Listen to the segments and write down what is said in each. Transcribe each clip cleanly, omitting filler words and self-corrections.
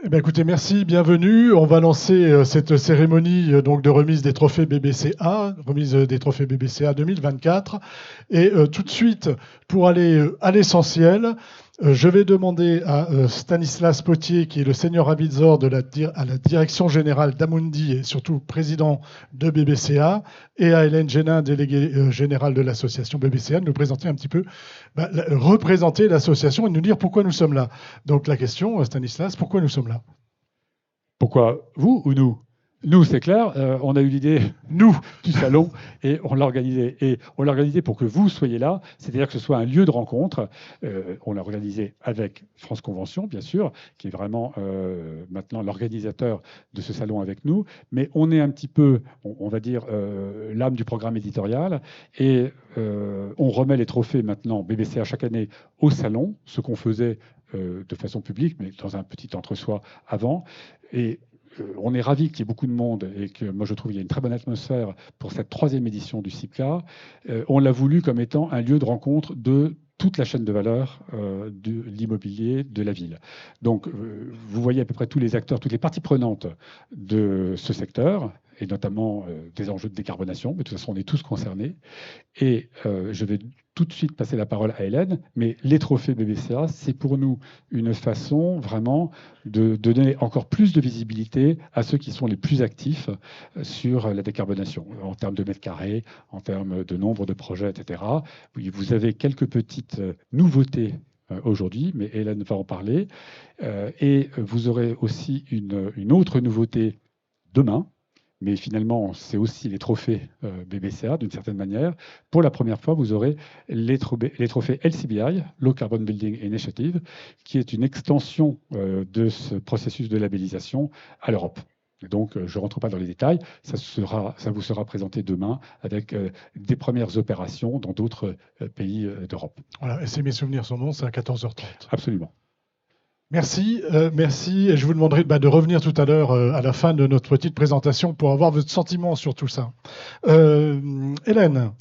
Eh bien, écoutez, merci, bienvenue. On va lancer cette cérémonie donc de remise des trophées BBCA, remise des trophées BBCA 2024. Et tout de suite, pour aller à l'essentiel, je vais demander à Stanislas Potier, qui est le senior advisor à la direction générale d'Amundi et surtout président de BBCA, et à Hélène Génin, déléguée générale de l'association BBCA, de nous présenter un petit peu, représenter l'association et nous dire pourquoi nous sommes là. Donc la question, Stanislas, pourquoi nous sommes là? Pourquoi vous ou nous? Nous, c'est clair, on a eu l'idée, nous, du salon, et on l'a organisé. Et on l'a organisé pour que vous soyez là, c'est-à-dire que ce soit un lieu de rencontre. On l'a organisé avec France Convention, bien sûr, qui est vraiment maintenant l'organisateur de ce salon avec nous. Mais on est un petit peu, on va dire, l'âme du programme éditorial. Et on remet les trophées maintenant BBC à chaque année au salon, ce qu'on faisait de façon publique, mais dans un petit entre-soi avant. Et on est ravis qu'il y ait beaucoup de monde et que moi je trouve qu'il y a une très bonne atmosphère pour cette 3e édition du CIPCA. On l'a voulu comme étant un lieu de rencontre de toute la chaîne de valeur de l'immobilier de la ville. Donc vous voyez à peu près tous les acteurs, toutes les parties prenantes de ce secteur, et notamment des enjeux de décarbonation, mais de toute façon on est tous concernés. Et je vais tout de suite passer la parole à Hélène, mais les trophées BBCA, c'est pour nous une façon vraiment de donner encore plus de visibilité à ceux qui sont les plus actifs sur la décarbonation, en termes de mètres carrés, en termes de nombre de projets, etc. Vous avez quelques petites nouveautés aujourd'hui, mais Hélène va en parler. Et vous aurez aussi une autre nouveauté demain. Mais finalement, c'est aussi les trophées BBCA, d'une certaine manière. Pour la première fois, vous aurez les trophées LCBI, Low Carbon Building Initiative, qui est une extension de ce processus de labellisation à l'Europe. Donc, je ne rentre pas dans les détails, ça vous sera présenté demain avec des premières opérations dans d'autres pays d'Europe. Voilà, et si mes souvenirs sont bons, c'est à 14h30. Absolument. Merci, merci. Et je vous demanderai de revenir tout à l'heure à la fin de notre petite présentation pour avoir votre sentiment sur tout ça. Hélène,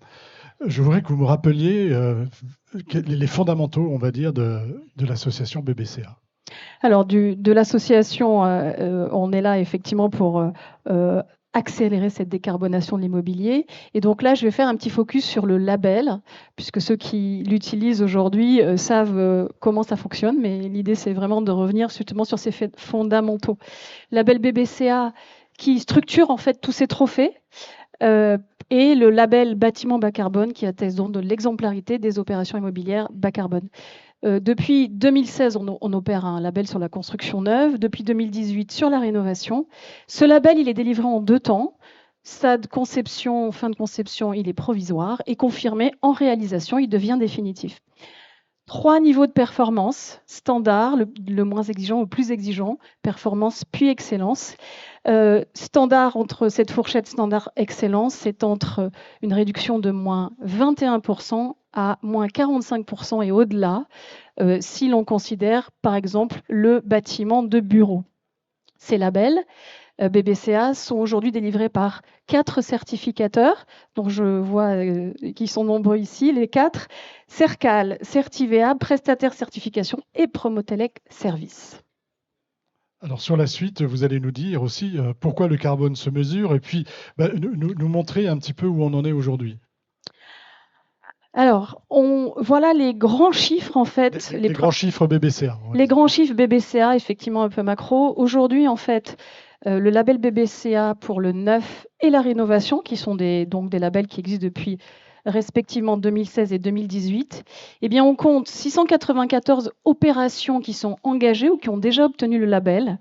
je voudrais que vous me rappeliez les fondamentaux, on va dire, de l'association BBCA. Alors, de l'association, on est là effectivement pour accélérer cette décarbonation de l'immobilier. Et donc là, je vais faire un petit focus sur le label, puisque ceux qui l'utilisent aujourd'hui savent comment ça fonctionne, mais l'idée, c'est vraiment de revenir justement sur ces faits fondamentaux. Label BBCA qui structure en fait tous ces trophées, et le label bâtiment bas carbone qui atteste donc de l'exemplarité des opérations immobilières bas carbone. Depuis 2016, on opère un label sur la construction neuve. Depuis 2018, sur la rénovation. Ce label, il est délivré en 2 temps. Stade conception, fin de conception, il est provisoire. Et confirmé en réalisation, il devient définitif. 3 niveaux de performance. Standard, le moins exigeant au plus exigeant. Performance puis excellence. Standard, entre cette fourchette standard-excellence, c'est entre une réduction de moins 21% à moins 45% et au-delà, si l'on considère par exemple le bâtiment de bureau. Ces labels BBCA sont aujourd'hui délivrés par 4 certificateurs, dont je vois qui sont nombreux ici, les 4, Cercal, Certivea, Prestataire Certification et Promotelec Service. Alors sur la suite, vous allez nous dire aussi pourquoi le carbone se mesure et puis nous montrer un petit peu où on en est aujourd'hui. Alors, voilà les grands chiffres en fait. Les grands chiffres BBCA. Les grands chiffres BBCA, effectivement un peu macro. Aujourd'hui, en fait, le label BBCA pour le neuf et la rénovation, qui sont donc des labels qui existent depuis respectivement 2016 et 2018, eh bien, on compte 694 opérations qui sont engagées ou qui ont déjà obtenu le label,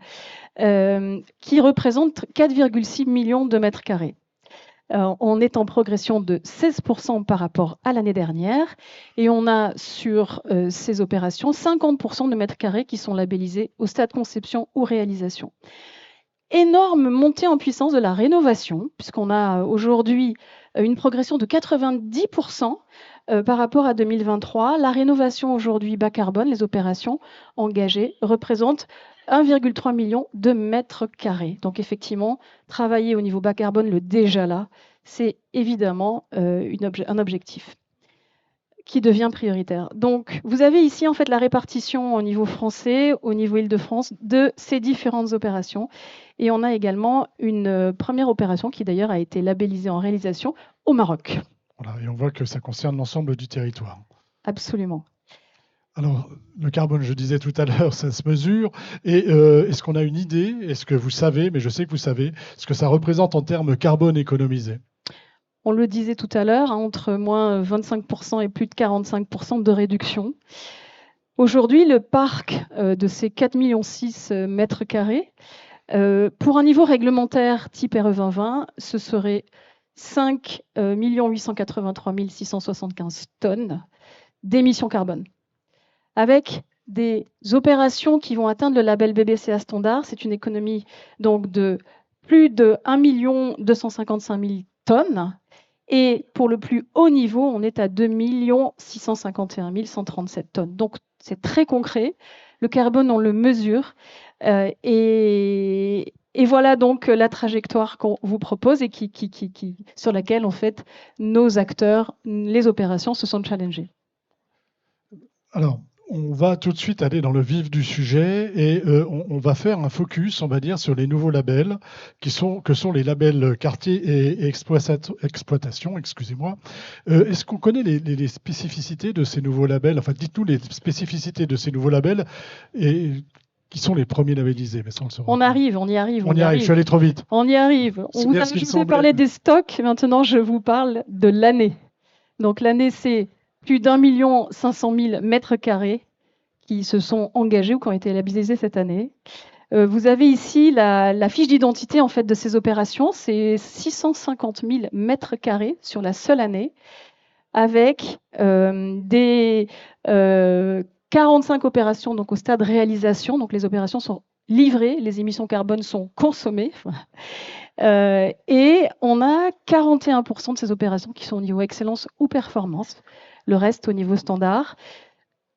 qui représentent 4,6 millions de mètres carrés. On est en progression de 16% par rapport à l'année dernière et on a sur ces opérations 50% de mètres carrés qui sont labellisés au stade conception ou réalisation. Énorme montée en puissance de la rénovation, puisqu'on a aujourd'hui une progression de 90% par rapport à 2023. La rénovation aujourd'hui bas carbone, les opérations engagées, représentent 1,3 million de mètres carrés. Donc effectivement, travailler au niveau bas carbone, le déjà là, c'est évidemment un objectif. qui devient prioritaire. Donc, vous avez ici en fait la répartition au niveau français, au niveau Île-de-France, de ces différentes opérations. Et on a également une première opération qui d'ailleurs a été labellisée en réalisation au Maroc. Voilà, et on voit que ça concerne l'ensemble du territoire. Absolument. Alors, le carbone, je disais tout à l'heure, ça se mesure. Et est-ce qu'on a une idée, est-ce que vous savez, mais je sais que vous savez, ce que ça représente en termes carbone économisé? On le disait tout à l'heure, entre moins 25% et plus de 45% de réduction. Aujourd'hui, le parc de ces 4,6 millions mètres carrés, pour un niveau réglementaire type RE 2020, ce serait 5 883 675 tonnes d'émissions carbone. Avec des opérations qui vont atteindre le label BBCA standard, c'est une économie donc de plus de 1 255 000 tonnes. Et pour le plus haut niveau, on est à 2 651 137 tonnes. Donc c'est très concret. Le carbone, on le mesure. Et voilà donc la trajectoire qu'on vous propose et sur laquelle en fait nos acteurs, les opérations se sont challengés. Alors, on va tout de suite aller dans le vif du sujet et on va faire un focus, on va dire, sur les nouveaux labels que sont les labels quartier et exploitation. Excusez-moi. Est-ce qu'on connaît les spécificités de ces nouveaux labels? Enfin, dites-nous les spécificités de ces nouveaux labels et qui sont les premiers labellisés. Mais ça, on y arrive. On y arrive. Je suis allé trop vite. On y arrive. Je vous ai parlé des stocks. Maintenant, je vous parle de l'année. Donc l'année, c'est plus d'1 500 000 mètres carrés qui se sont engagés ou qui ont été labellisés cette année. Vous avez ici la fiche d'identité en fait de ces opérations. C'est 650 000 mètres carrés sur la seule année, avec des 45 opérations donc au stade réalisation. Donc les opérations sont livrées, les émissions carbone sont consommées. Et on a 41% de ces opérations qui sont au niveau excellence ou performance, le reste au niveau standard.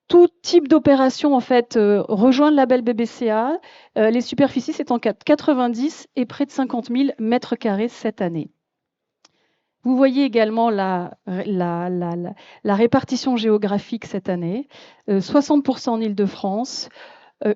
Tout type d'opération en fait rejoint le label BBCA. Les superficies, c'est en 90 et près de 50 000 mètres carrés cette année. Vous voyez également la répartition géographique cette année. 60% en Île-de-France,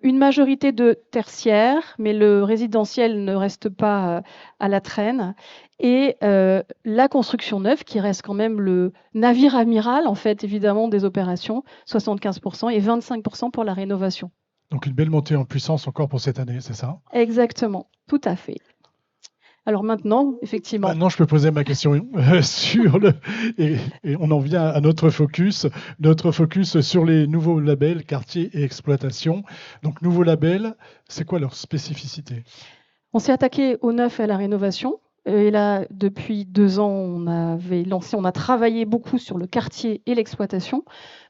une majorité de tertiaires, mais le résidentiel ne reste pas à la traîne. Et la construction neuve, qui reste quand même le navire amiral, en fait, évidemment, des opérations, 75% et 25% pour la rénovation. Donc une belle montée en puissance encore pour cette année, c'est ça? Exactement, tout à fait. Alors maintenant, effectivement. Maintenant, je peux poser ma question sur le. Et on en vient à notre focus sur les nouveaux labels quartier et exploitation. Donc, nouveaux labels, c'est quoi leur spécificité? On s'est attaqué au neuf et à la rénovation. Et là, depuis 2 ans, on a travaillé beaucoup sur le quartier et l'exploitation.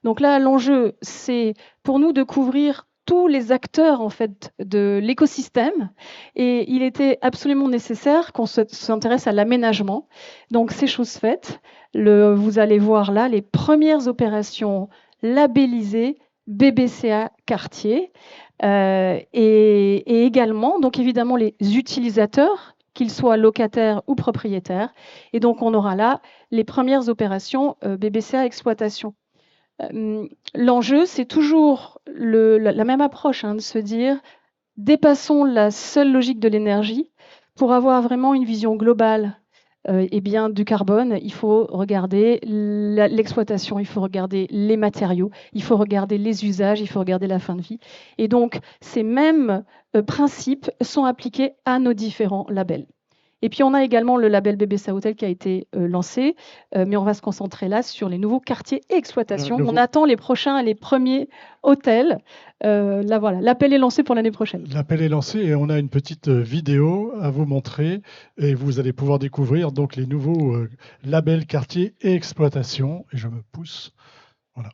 Donc là, l'enjeu, c'est pour nous de couvrir tous les acteurs en fait de l'écosystème, et il était absolument nécessaire qu'on s'intéresse à l'aménagement. Donc c'est chose faite. Vous allez voir là les premières opérations labellisées BBCA quartier, et également donc évidemment les utilisateurs, qu'ils soient locataires ou propriétaires. Et donc on aura là les premières opérations BBCA exploitation. L'enjeu, c'est toujours la même approche, de se dire, dépassons la seule logique de l'énergie pour avoir vraiment une vision globale du carbone. Il faut regarder l'exploitation, il faut regarder les matériaux, il faut regarder les usages, il faut regarder la fin de vie. Et donc, ces mêmes principes sont appliqués à nos différents labels. Et puis, on a également le label BBCA Hotel qui a été lancé, mais on va se concentrer là sur les nouveaux quartiers et exploitations. On attend les prochains et les premiers hôtels. Là, voilà, l'appel est lancé pour l'année prochaine. L'appel est lancé et on a une petite vidéo à vous montrer et vous allez pouvoir découvrir donc les nouveaux labels quartiers et exploitations. Et je me pousse. Voilà.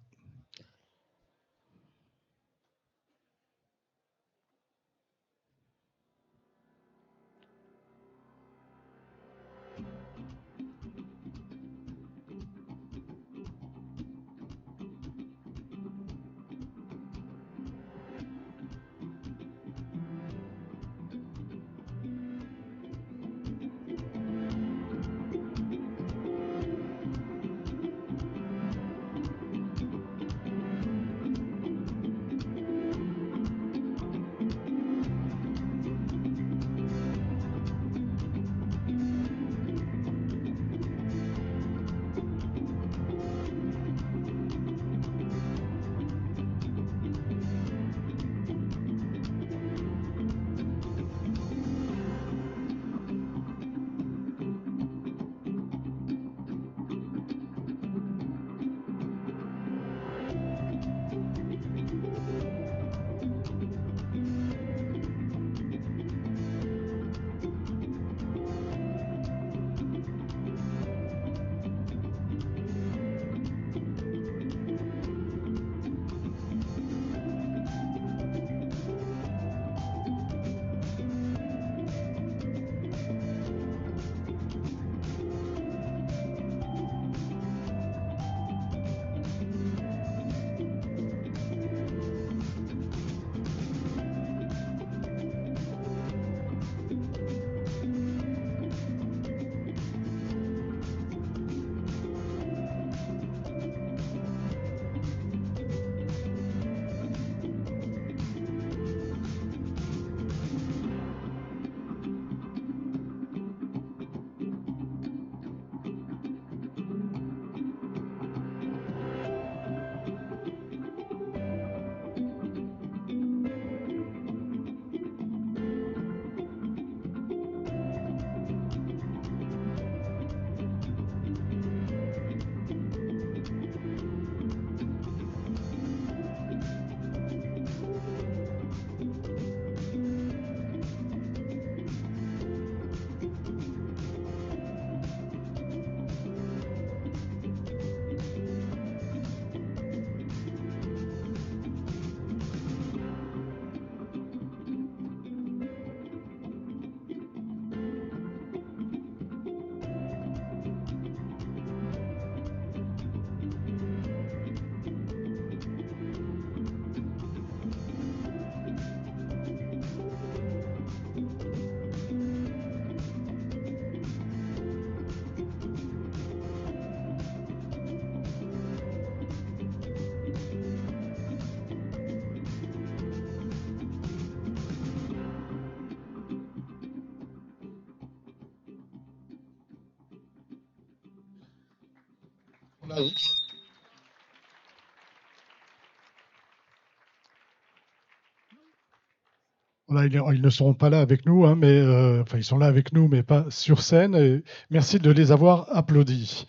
Voilà, ils ne seront pas là avec nous, hein, mais enfin, ils sont là avec nous, mais pas sur scène. Et merci de les avoir applaudis.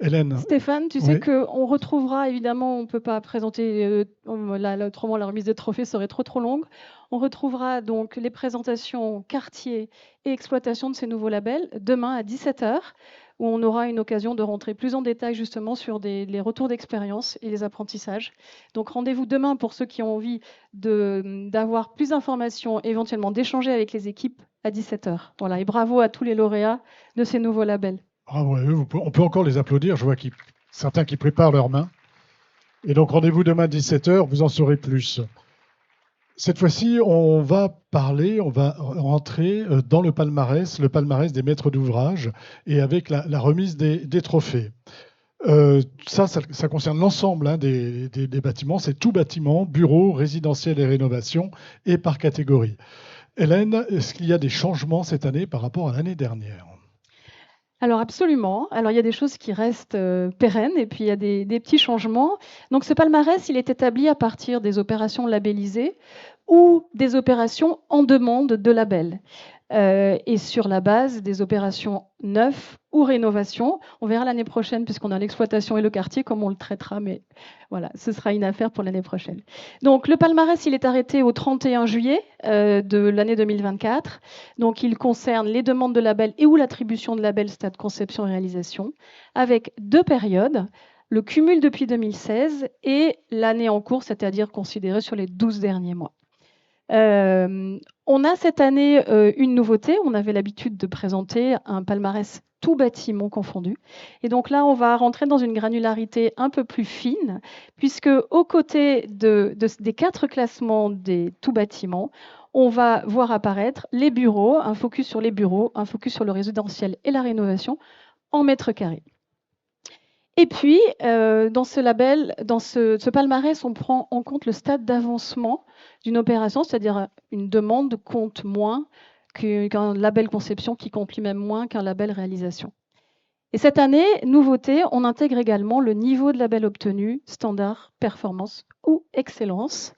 Hélène, Stéphane, tu sais oui. qu'on retrouvera, évidemment, on ne peut pas présenter, autrement la remise des trophées serait trop longue. On retrouvera donc les présentations quartier et exploitation de ces nouveaux labels demain à 17h, où on aura une occasion de rentrer plus en détail justement sur les retours d'expérience et les apprentissages. Donc rendez-vous demain pour ceux qui ont envie d'avoir plus d'informations, éventuellement d'échanger avec les équipes à 17h. Voilà, et bravo à tous les lauréats de ces nouveaux labels. Bravo à eux, on peut encore les applaudir. Je vois certains qui préparent leurs mains. Et donc rendez-vous demain à 17h, vous en saurez plus. Cette fois-ci, on va rentrer dans le palmarès des maîtres d'ouvrage, et avec la remise des trophées. Ça concerne l'ensemble, hein, des bâtiments. C'est tout bâtiment, bureaux, résidentiels et rénovation, et par catégorie. Hélène, est-ce qu'il y a des changements cette année par rapport à l'année dernière ? Alors absolument. Alors il y a des choses qui restent pérennes et puis il y a des petits changements. Donc ce palmarès, il est établi à partir des opérations labellisées ou des opérations en demande de label. Et sur la base des opérations neuves ou rénovations. On verra l'année prochaine, puisqu'on a l'exploitation et le quartier, comme on le traitera, mais voilà, ce sera une affaire pour l'année prochaine. Donc le palmarès, il est arrêté au 31 juillet de l'année 2024. Donc il concerne les demandes de label et ou l'attribution de label stade conception et réalisation, avec 2 périodes. Le cumul depuis 2016 et l'année en cours, c'est-à-dire considérée sur les 12 derniers mois. On a cette année une nouveauté. On avait l'habitude de présenter un palmarès tout bâtiment confondu. Et donc là, on va rentrer dans une granularité un peu plus fine, puisque aux côtés des 4 classements des tout bâtiments, on va voir apparaître les bureaux, un focus sur les bureaux, un focus sur le résidentiel et la rénovation en mètres carrés. Et puis, dans ce label, dans ce palmarès, on prend en compte le stade d'avancement d'une opération, c'est-à-dire une demande compte moins qu'un label conception qui compte lui-même moins qu'un label réalisation. Et cette année, nouveauté, on intègre également le niveau de label obtenu, standard, performance ou excellence.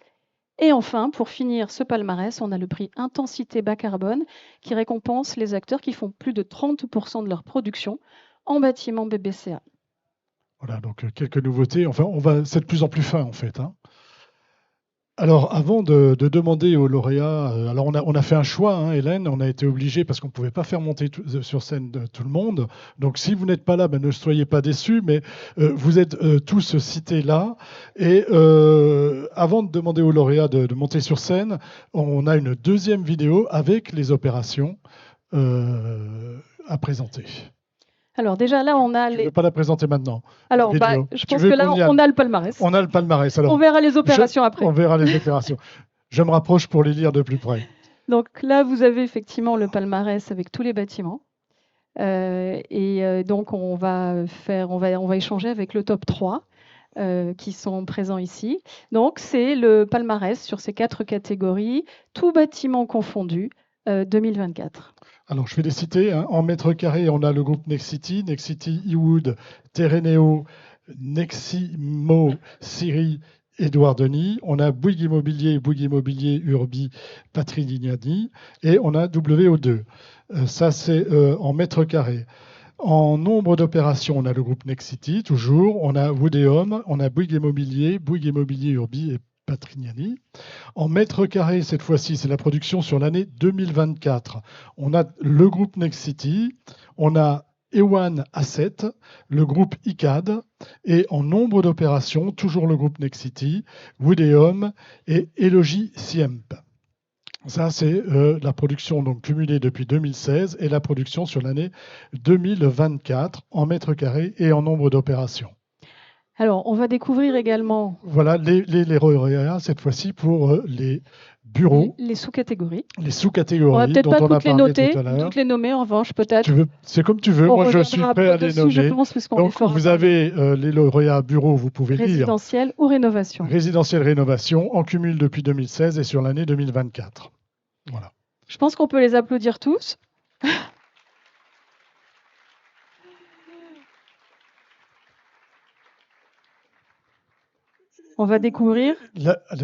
Et enfin, pour finir ce palmarès, on a le prix intensité bas carbone qui récompense les acteurs qui font plus de 30% de leur production en bâtiment BBCA. Voilà, donc quelques nouveautés. Enfin, c'est de plus en plus fin, en fait, hein. Alors, avant de demander aux lauréats, alors on a fait un choix, hein, Hélène, on a été obligé parce qu'on ne pouvait pas faire monter sur scène tout le monde. Donc, si vous n'êtes pas là, ne soyez pas déçus, mais vous êtes tous cités là. Et avant de demander aux lauréats de monter sur scène, on a une deuxième vidéo avec les opérations à présenter. Alors déjà là, on a Je ne veux pas la présenter maintenant. Alors, je pense que là, on a le palmarès. On a le palmarès. Alors, on verra les opérations après. On verra les opérations. Je me rapproche pour les lire de plus près. Donc là, vous avez effectivement le palmarès avec tous les bâtiments. Donc, on va échanger avec le top 3 qui sont présents ici. Donc, c'est le palmarès sur ces 4 catégories, tout bâtiment confondu, 2024. Alors, je vais les citer, hein. En mètres carrés, on a le groupe Nexity, Ewood, Terreneo, Neximo, Siri, Édouard Denis. On a Bouygues Immobilier, Urbi, Patrignani. Et on a WO2. Ça, c'est en mètres carrés. En nombre d'opérations, on a le groupe Nexity, toujours. On a Woodeum, on a Bouygues Immobilier, Urbi et Patrignani. En mètres carrés, cette fois-ci, c'est la production sur l'année 2024. On a le groupe Nexity, on a Ewan Asset, le groupe ICAD, et en nombre d'opérations, toujours le groupe Nexity, Woodeum et Elogi Siemp. Ça, c'est la production donc cumulée depuis 2016 et la production sur l'année 2024 en mètres carrés et en nombre d'opérations. Alors, on va découvrir également... Voilà les lauréats, cette fois-ci, pour les bureaux. Les sous-catégories. Les sous-catégories. On va peut-être pas toutes les noter, toutes les nommer, en revanche, peut-être. C'est comme tu veux. Moi, je suis prêt à les nommer. Je pense, donc, vous avez les lauréats bureaux, vous pouvez lire. Résidentiel ou rénovation. Résidentiel, rénovation, en cumul depuis 2016 et sur l'année 2024. Voilà. Je pense qu'on peut les applaudir tous. On va découvrir.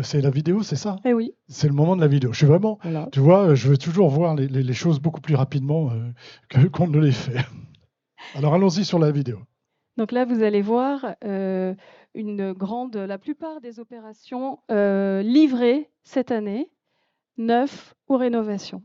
C'est la vidéo, c'est ça? Eh oui. C'est le moment de la vidéo. Je suis vraiment, Voilà. tu vois, je veux toujours voir les choses beaucoup plus rapidement qu'on ne les fait. Alors allons-y sur la vidéo. Donc là, vous allez voir la plupart des opérations livrées cette année, neuf ou rénovation.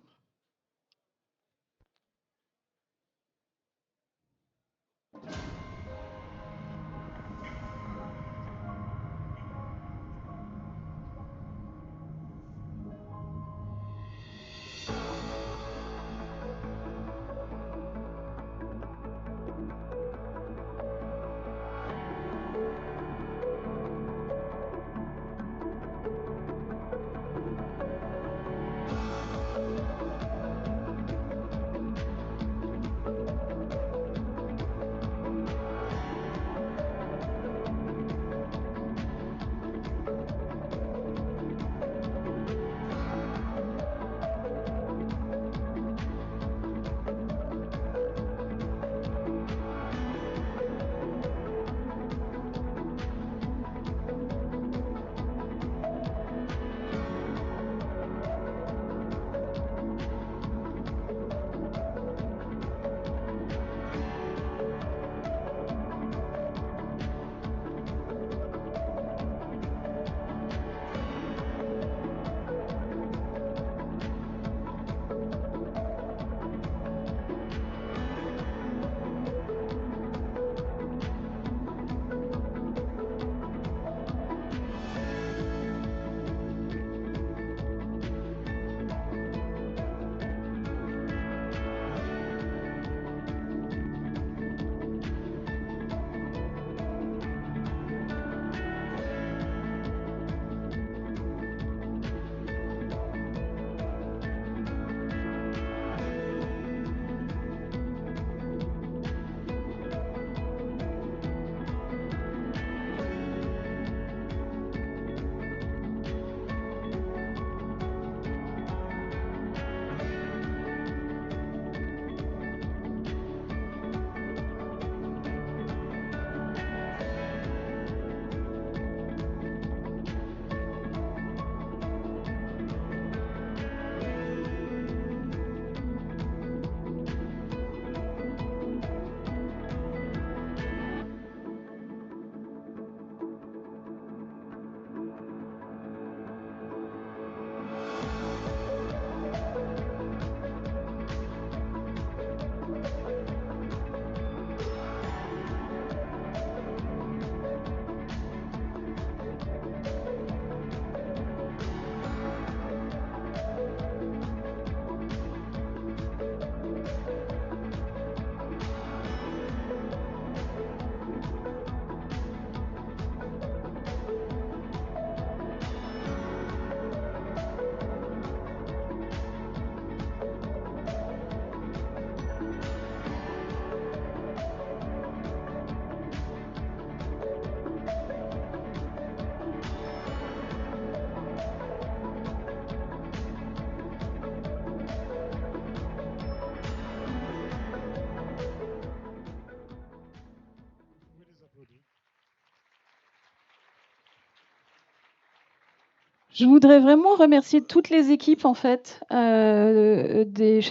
Je voudrais vraiment remercier toutes les équipes en fait chez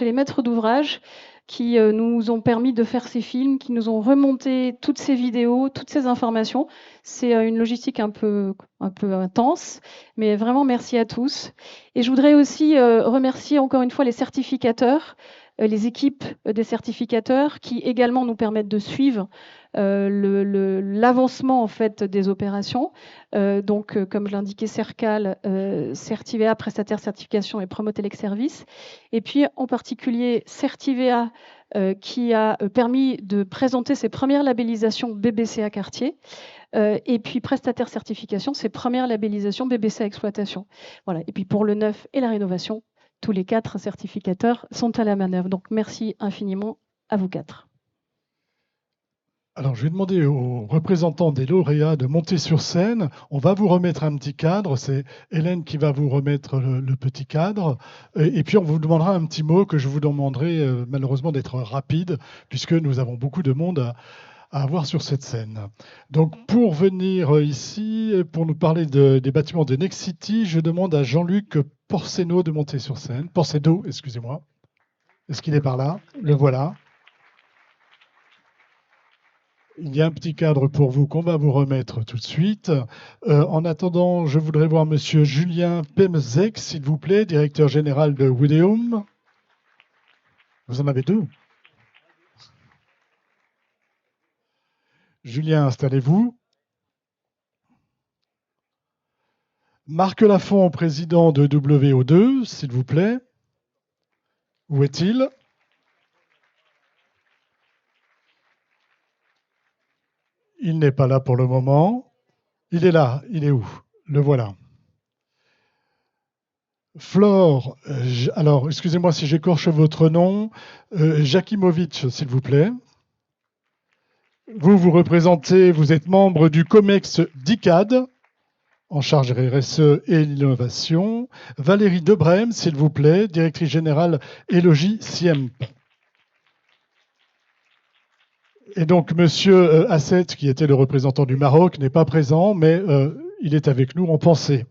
les maîtres d'ouvrage qui nous ont permis de faire ces films, qui nous ont remonté toutes ces vidéos, toutes ces informations. C'est une logistique un peu intense, mais vraiment merci à tous. Et je voudrais aussi remercier encore une fois les certificateurs, les équipes des certificateurs qui également nous permettent de suivre l'avancement en fait des opérations. Comme je l'indiquais, Cercal, Certivea, prestataire certification et Promotelec Service. Et puis en particulier Certivea qui a permis de présenter ses premières labellisations BBCA quartier. Et puis prestataire certification, ses premières labellisations BBCA exploitation. Voilà. Et puis pour le neuf et la rénovation, tous les 4 certificateurs sont à la manœuvre. Donc merci infiniment à vous 4. Alors, je vais demander aux représentants des lauréats de monter sur scène. On va vous remettre un petit cadre. C'est Hélène qui va vous remettre le petit cadre. Et puis, on vous demandera un petit mot que je vous demanderai malheureusement d'être rapide, puisque nous avons beaucoup de monde à avoir sur cette scène. Donc, pour venir ici, pour nous parler des bâtiments de Nexity, je demande à Jean-Luc Porceno de monter sur scène. Porcedo, excusez-moi. Est-ce qu'il est par là? Le voilà. Il y a un petit cadre pour vous qu'on va vous remettre tout de suite. En attendant, je voudrais voir Monsieur Julien Pemzek, s'il vous plaît, directeur général de Wideum. Vous en avez deux. Julien, installez-vous. Marc Lafont, président de WO2, s'il vous plaît. Où est-il? Il n'est pas là pour le moment. Il est là. Il est où? Le voilà. Flore, alors excusez-moi si j'écorche votre nom, Jakimovic, s'il vous plaît. Vous représentez, vous êtes membre du COMEX d'ICAD, en charge RSE et l'innovation. Valérie Debrem, s'il vous plaît, directrice générale Élogie Siemp. Et donc, Monsieur Asset, qui était le représentant du Maroc, n'est pas présent, mais il est avec nous en pensée.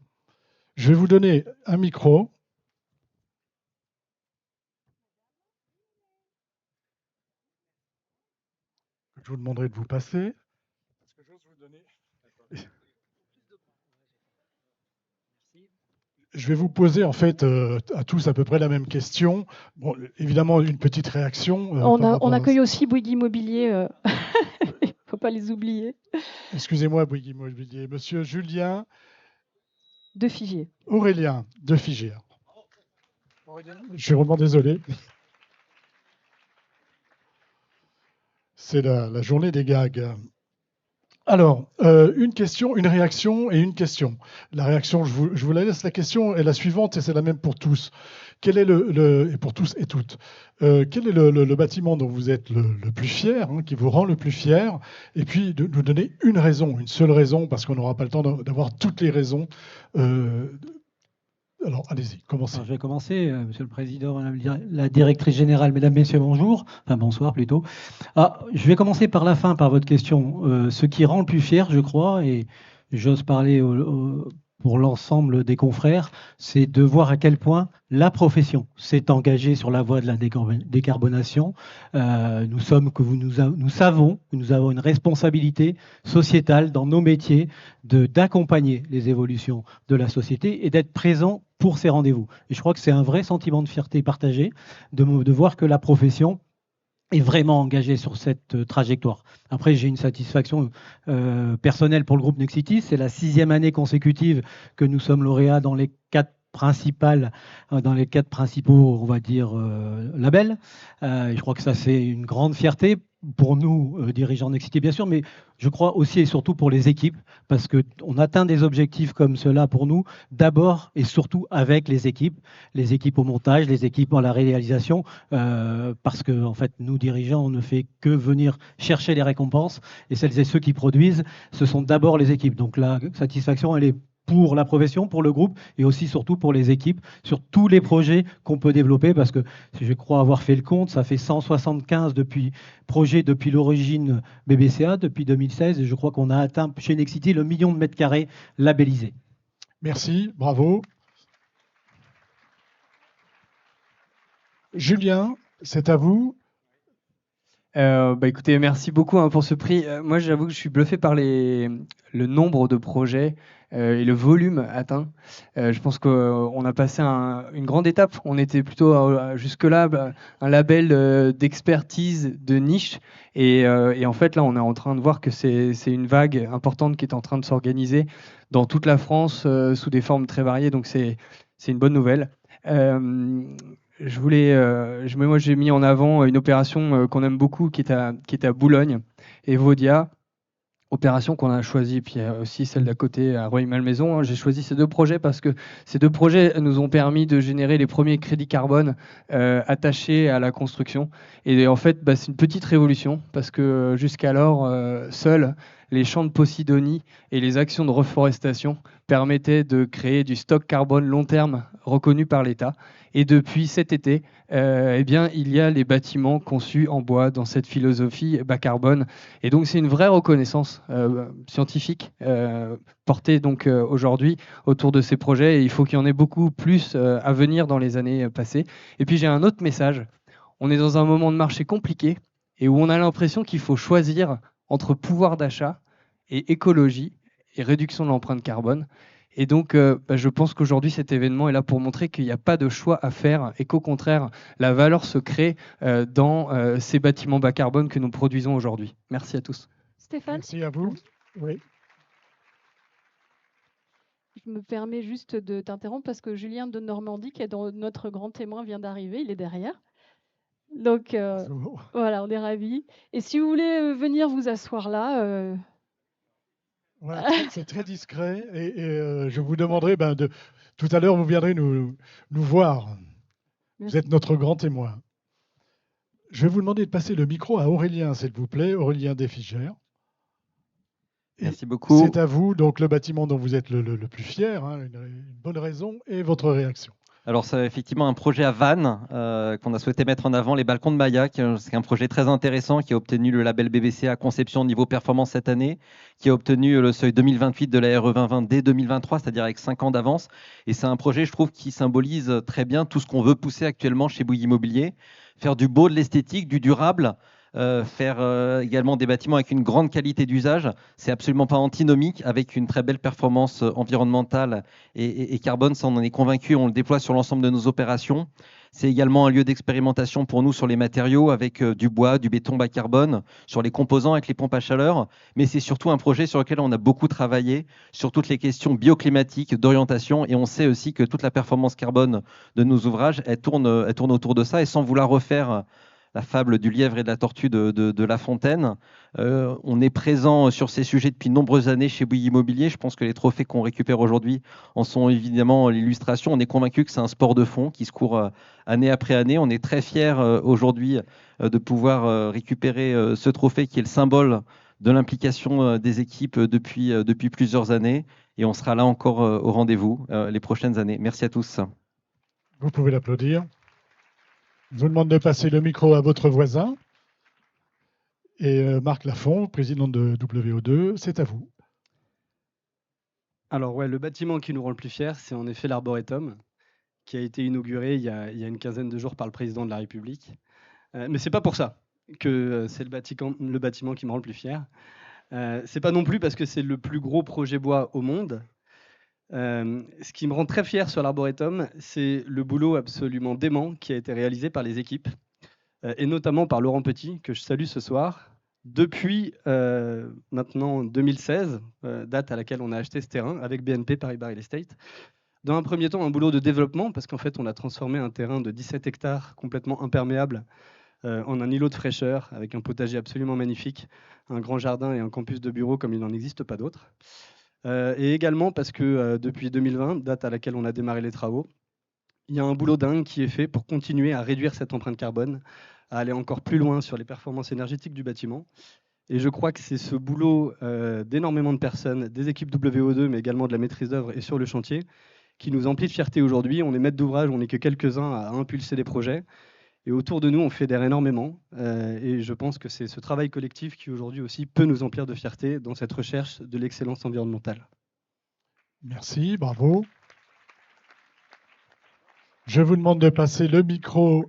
Je vais vous donner un micro. Je vous demanderai de vous passer. Je vais vous poser en fait à tous à peu près la même question. Bon, évidemment, une petite réaction. On accueille aussi Bouygues Immobilier. Il ne faut pas les oublier. Excusez-moi, Bouygues Immobilier. Monsieur Julien De Figier. Aurélien de Figier. Je suis vraiment désolé. C'est la journée des gags. Alors, une question, une réaction et une question. La réaction, je vous la laisse. La question est la suivante et c'est la même pour tous. Quel est et pour tous et toutes, quel est le bâtiment dont vous êtes le plus fier, hein, qui vous rend le plus fier? Et puis de nous donner une raison, une seule raison, parce qu'on n'aura pas le temps d'avoir toutes les raisons. Alors, allez-y, commencez. Alors, je vais commencer, Monsieur le Président, Madame la Directrice Générale, Mesdames, Messieurs, bonjour. Enfin, bonsoir plutôt. Je vais commencer par la fin, par votre question. Ce qui rend le plus fier, je crois, et j'ose parler pour l'ensemble des confrères, c'est de voir à quel point la profession s'est engagée sur la voie de la décarbonation. Nous savons que nous avons une responsabilité sociétale dans nos métiers d'accompagner les évolutions de la société et d'être présents pour ces rendez-vous. Et je crois que c'est un vrai sentiment de fierté partagé de voir que la profession est vraiment engagée sur cette trajectoire. Après, j'ai une satisfaction personnelle pour le groupe Nexity. C'est la 6e année consécutive que nous sommes lauréats dans les 4 principaux, on va dire, labels. Je crois que ça, c'est une grande fierté pour nous, dirigeants Nexity, bien sûr, mais je crois aussi et surtout pour les équipes, parce qu'on atteint des objectifs comme cela pour nous, d'abord et surtout avec les équipes au montage, les équipes à la réalisation, parce que en fait, nous, dirigeants, on ne fait que venir chercher les récompenses, et celles et ceux qui produisent, ce sont d'abord les équipes. Donc la satisfaction, elle est pour la profession, pour le groupe et aussi surtout pour les équipes sur tous les projets qu'on peut développer parce que je crois avoir fait le compte, ça fait 175 projets depuis l'origine BBCA, depuis 2016 et je crois qu'on a atteint chez Nexity le 1 million de mètres carrés labellisés. Merci, bravo. Julien, c'est à vous. Écoutez, merci beaucoup pour ce prix. Moi, j'avoue que je suis bluffé par le nombre de projets et le volume atteint. Je pense qu'on a passé une grande étape. On était plutôt jusque-là un label d'expertise, de niche. Et en fait, là, on est en train de voir que c'est une vague importante qui est en train de s'organiser dans toute la France sous des formes très variées. Donc, c'est une bonne nouvelle. Moi, j'ai mis en avant une opération qu'on aime beaucoup, qui est à Boulogne et Vaudia, opération qu'on a choisie, puis aussi celle d'à côté à Rueil-Malmaison. J'ai choisi ces 2 projets parce que ces 2 projets nous ont permis de générer les premiers crédits carbone attachés à la construction. Et en fait, c'est une petite révolution parce que jusqu'alors, seuls les champs de Posidonie et les actions de reforestation permettaient de créer du stock carbone long terme reconnu par l'État. Et depuis cet été, eh bien, il y a les bâtiments conçus en bois dans cette philosophie bas carbone. Et donc, c'est une vraie reconnaissance scientifique portée donc aujourd'hui autour de ces projets. Et il faut qu'il y en ait beaucoup plus à venir dans les années passées. Et puis, j'ai un autre message. On est dans un moment de marché compliqué et où on a l'impression qu'il faut choisir entre pouvoir d'achat et écologie et réduction de l'empreinte carbone. Et donc, je pense qu'aujourd'hui, cet événement est là pour montrer qu'il n'y a pas de choix à faire et qu'au contraire, la valeur se crée dans ces bâtiments bas carbone que nous produisons aujourd'hui. Merci à tous. Stéphane ? Merci à vous. Oui. Je me permets juste de t'interrompre parce que Julien de Normandie, qui est notre grand témoin, vient d'arriver. Il est derrière. Donc, voilà, on est ravis. Et si vous voulez venir vous asseoir là... Voilà, c'est très discret. Et je vous demanderai, tout à l'heure, vous viendrez nous voir. Vous êtes notre grand témoin. Je vais vous demander de passer le micro à Aurélien, s'il vous plaît. Aurélien Desfigères. Merci beaucoup. C'est à vous, donc le bâtiment dont vous êtes le plus fier, hein, une bonne raison, et votre réaction. Alors, c'est effectivement un projet à Vannes qu'on a souhaité mettre en avant, les balcons de Maya. C'est un projet très intéressant qui a obtenu le label BBCA Conception Niveau Performance cette année, qui a obtenu le seuil 2028 de la RE 2020 dès 2023, c'est-à-dire avec 5 ans d'avance. Et c'est un projet, je trouve, qui symbolise très bien tout ce qu'on veut pousser actuellement chez Bouygues Immobilier. Faire du beau, de l'esthétique, du durable, faire également des bâtiments avec une grande qualité d'usage. C'est absolument pas antinomique avec une très belle performance environnementale et carbone. Ça, on en est convaincu. On le déploie sur l'ensemble de nos opérations. C'est également un lieu d'expérimentation pour nous sur les matériaux avec du bois, du béton bas carbone, sur les composants avec les pompes à chaleur. Mais c'est surtout un projet sur lequel on a beaucoup travaillé sur toutes les questions bioclimatiques, d'orientation. Et on sait aussi que toute la performance carbone de nos ouvrages, elle tourne autour de ça. Et sans vouloir refaire la fable du lièvre et de la tortue de La Fontaine. On est présent sur ces sujets depuis de nombreuses années chez Bouygues Immobilier. Je pense que les trophées qu'on récupère aujourd'hui en sont évidemment l'illustration. On est convaincu que c'est un sport de fond qui se court année après année. On est très fiers aujourd'hui de pouvoir récupérer ce trophée qui est le symbole de l'implication des équipes depuis plusieurs années. Et on sera là encore au rendez-vous les prochaines années. Merci à tous. Vous pouvez l'applaudir. Je vous demande de passer le micro à votre voisin. Et Marc Lafont, président de WO2, c'est à vous. Alors ouais, le bâtiment qui nous rend le plus fiers, c'est en effet l'Arboretum, qui a été inauguré il y a une quinzaine de jours par le président de la République. Mais c'est pas pour ça que c'est le bâtiment qui me rend le plus fier. C'est pas non plus parce que c'est le plus gros projet bois au monde. Ce qui me rend très fier sur l'Arboretum, c'est le boulot absolument dément qui a été réalisé par les équipes, et notamment par Laurent Petit, que je salue ce soir. Depuis maintenant 2016, date à laquelle on a acheté ce terrain avec BNP Paribas Real Estate. Dans un premier temps, un boulot de développement, parce qu'en fait, on a transformé un terrain de 17 hectares complètement imperméable en un îlot de fraîcheur, avec un potager absolument magnifique, un grand jardin et un campus de bureaux comme il n'en existe pas d'autres. Et également parce que depuis 2020, date à laquelle on a démarré les travaux, il y a un boulot dingue qui est fait pour continuer à réduire cette empreinte carbone, à aller encore plus loin sur les performances énergétiques du bâtiment. Et je crois que c'est ce boulot d'énormément de personnes, des équipes WO2, mais également de la maîtrise d'œuvre et sur le chantier, qui nous emplit de fierté aujourd'hui. On est maître d'ouvrage, on n'est que quelques-uns à impulser les projets. Et autour de nous, on fédère énormément. Et je pense que c'est ce travail collectif qui aujourd'hui aussi peut nous emplir de fierté dans cette recherche de l'excellence environnementale. Merci, bravo. Je vous demande de passer le micro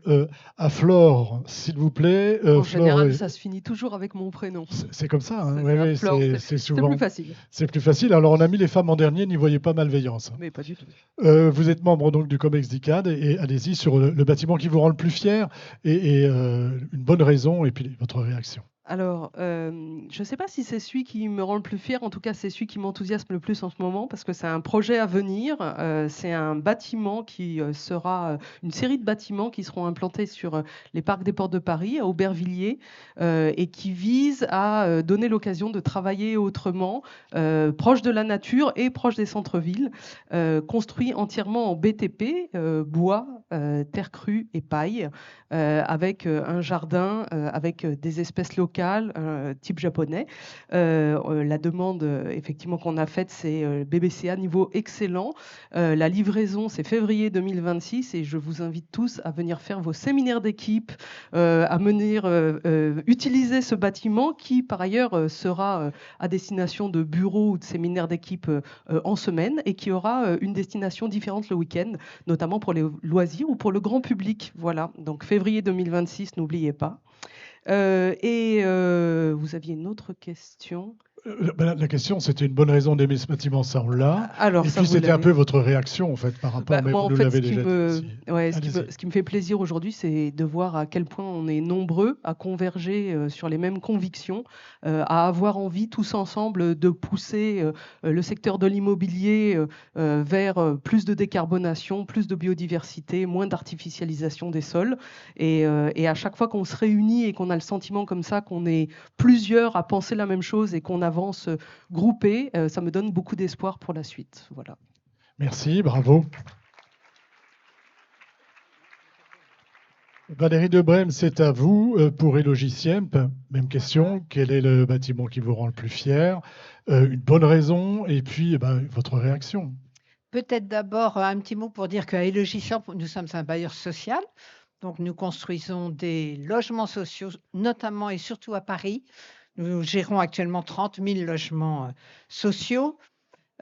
à Flore, s'il vous plaît. En Flore, général, ça se finit toujours avec mon prénom. c'est comme ça, hein. Flore, c'est souvent. C'est plus facile. C'est plus facile. Alors, on a mis les femmes en dernier, n'y voyez pas malveillance. Mais pas du tout. Vous êtes membre donc du COMEX d'ICAD et allez-y sur le bâtiment qui vous rend le plus fier et une bonne raison et puis votre réaction. Alors, je ne sais pas si c'est celui qui me rend le plus fier. En tout cas, c'est celui qui m'enthousiasme le plus en ce moment parce que c'est un projet à venir. C'est un bâtiment qui sera une série de bâtiments qui seront implantés sur les parcs des Portes de Paris, à Aubervilliers, et qui vise à donner l'occasion de travailler autrement, proche de la nature et proche des centres-villes, construit entièrement en BTP, bois terre crue et paille, avec un jardin, avec des espèces locales, type japonais. La demande effectivement qu'on a faite, c'est BBCA niveau excellent. La livraison, c'est février 2026 et je vous invite tous à venir faire vos séminaires d'équipe, à venir utiliser ce bâtiment qui, par ailleurs, sera à destination de bureaux ou de séminaires d'équipe en semaine et qui aura une destination différente le week-end, notamment pour les loisirs ou pour le grand public. Voilà, donc février 2026, n'oubliez pas. Vous aviez une autre question? La question, c'était une bonne raison d'aimer ce bâtiment, ça on l'a. Alors, Et ça, puis vous c'était un l'avez. peu votre réaction en fait par rapport, mais Moi, vous en nous fait, l'avez déjà dit. ce qui me fait plaisir aujourd'hui, c'est de voir à quel point on est nombreux à converger sur les mêmes convictions, à avoir envie tous ensemble de pousser le secteur de l'immobilier vers plus de décarbonation, plus de biodiversité, moins d'artificialisation des sols. Et à chaque fois qu'on se réunit et qu'on a le sentiment comme ça qu'on est plusieurs à penser la même chose et qu'on avance groupés, ça me donne beaucoup d'espoir pour la suite. Voilà. Merci, bravo. Valérie Debrem, c'est à vous pour Elogiciemp. Même question, quel est le bâtiment qui vous rend le plus fier? Une bonne raison et puis votre réaction. Peut-être d'abord un petit mot pour dire qu'à Elogiciemp, nous sommes un bailleur social. Donc nous construisons des logements sociaux, notamment et surtout à Paris. Nous gérons actuellement 30 000 logements sociaux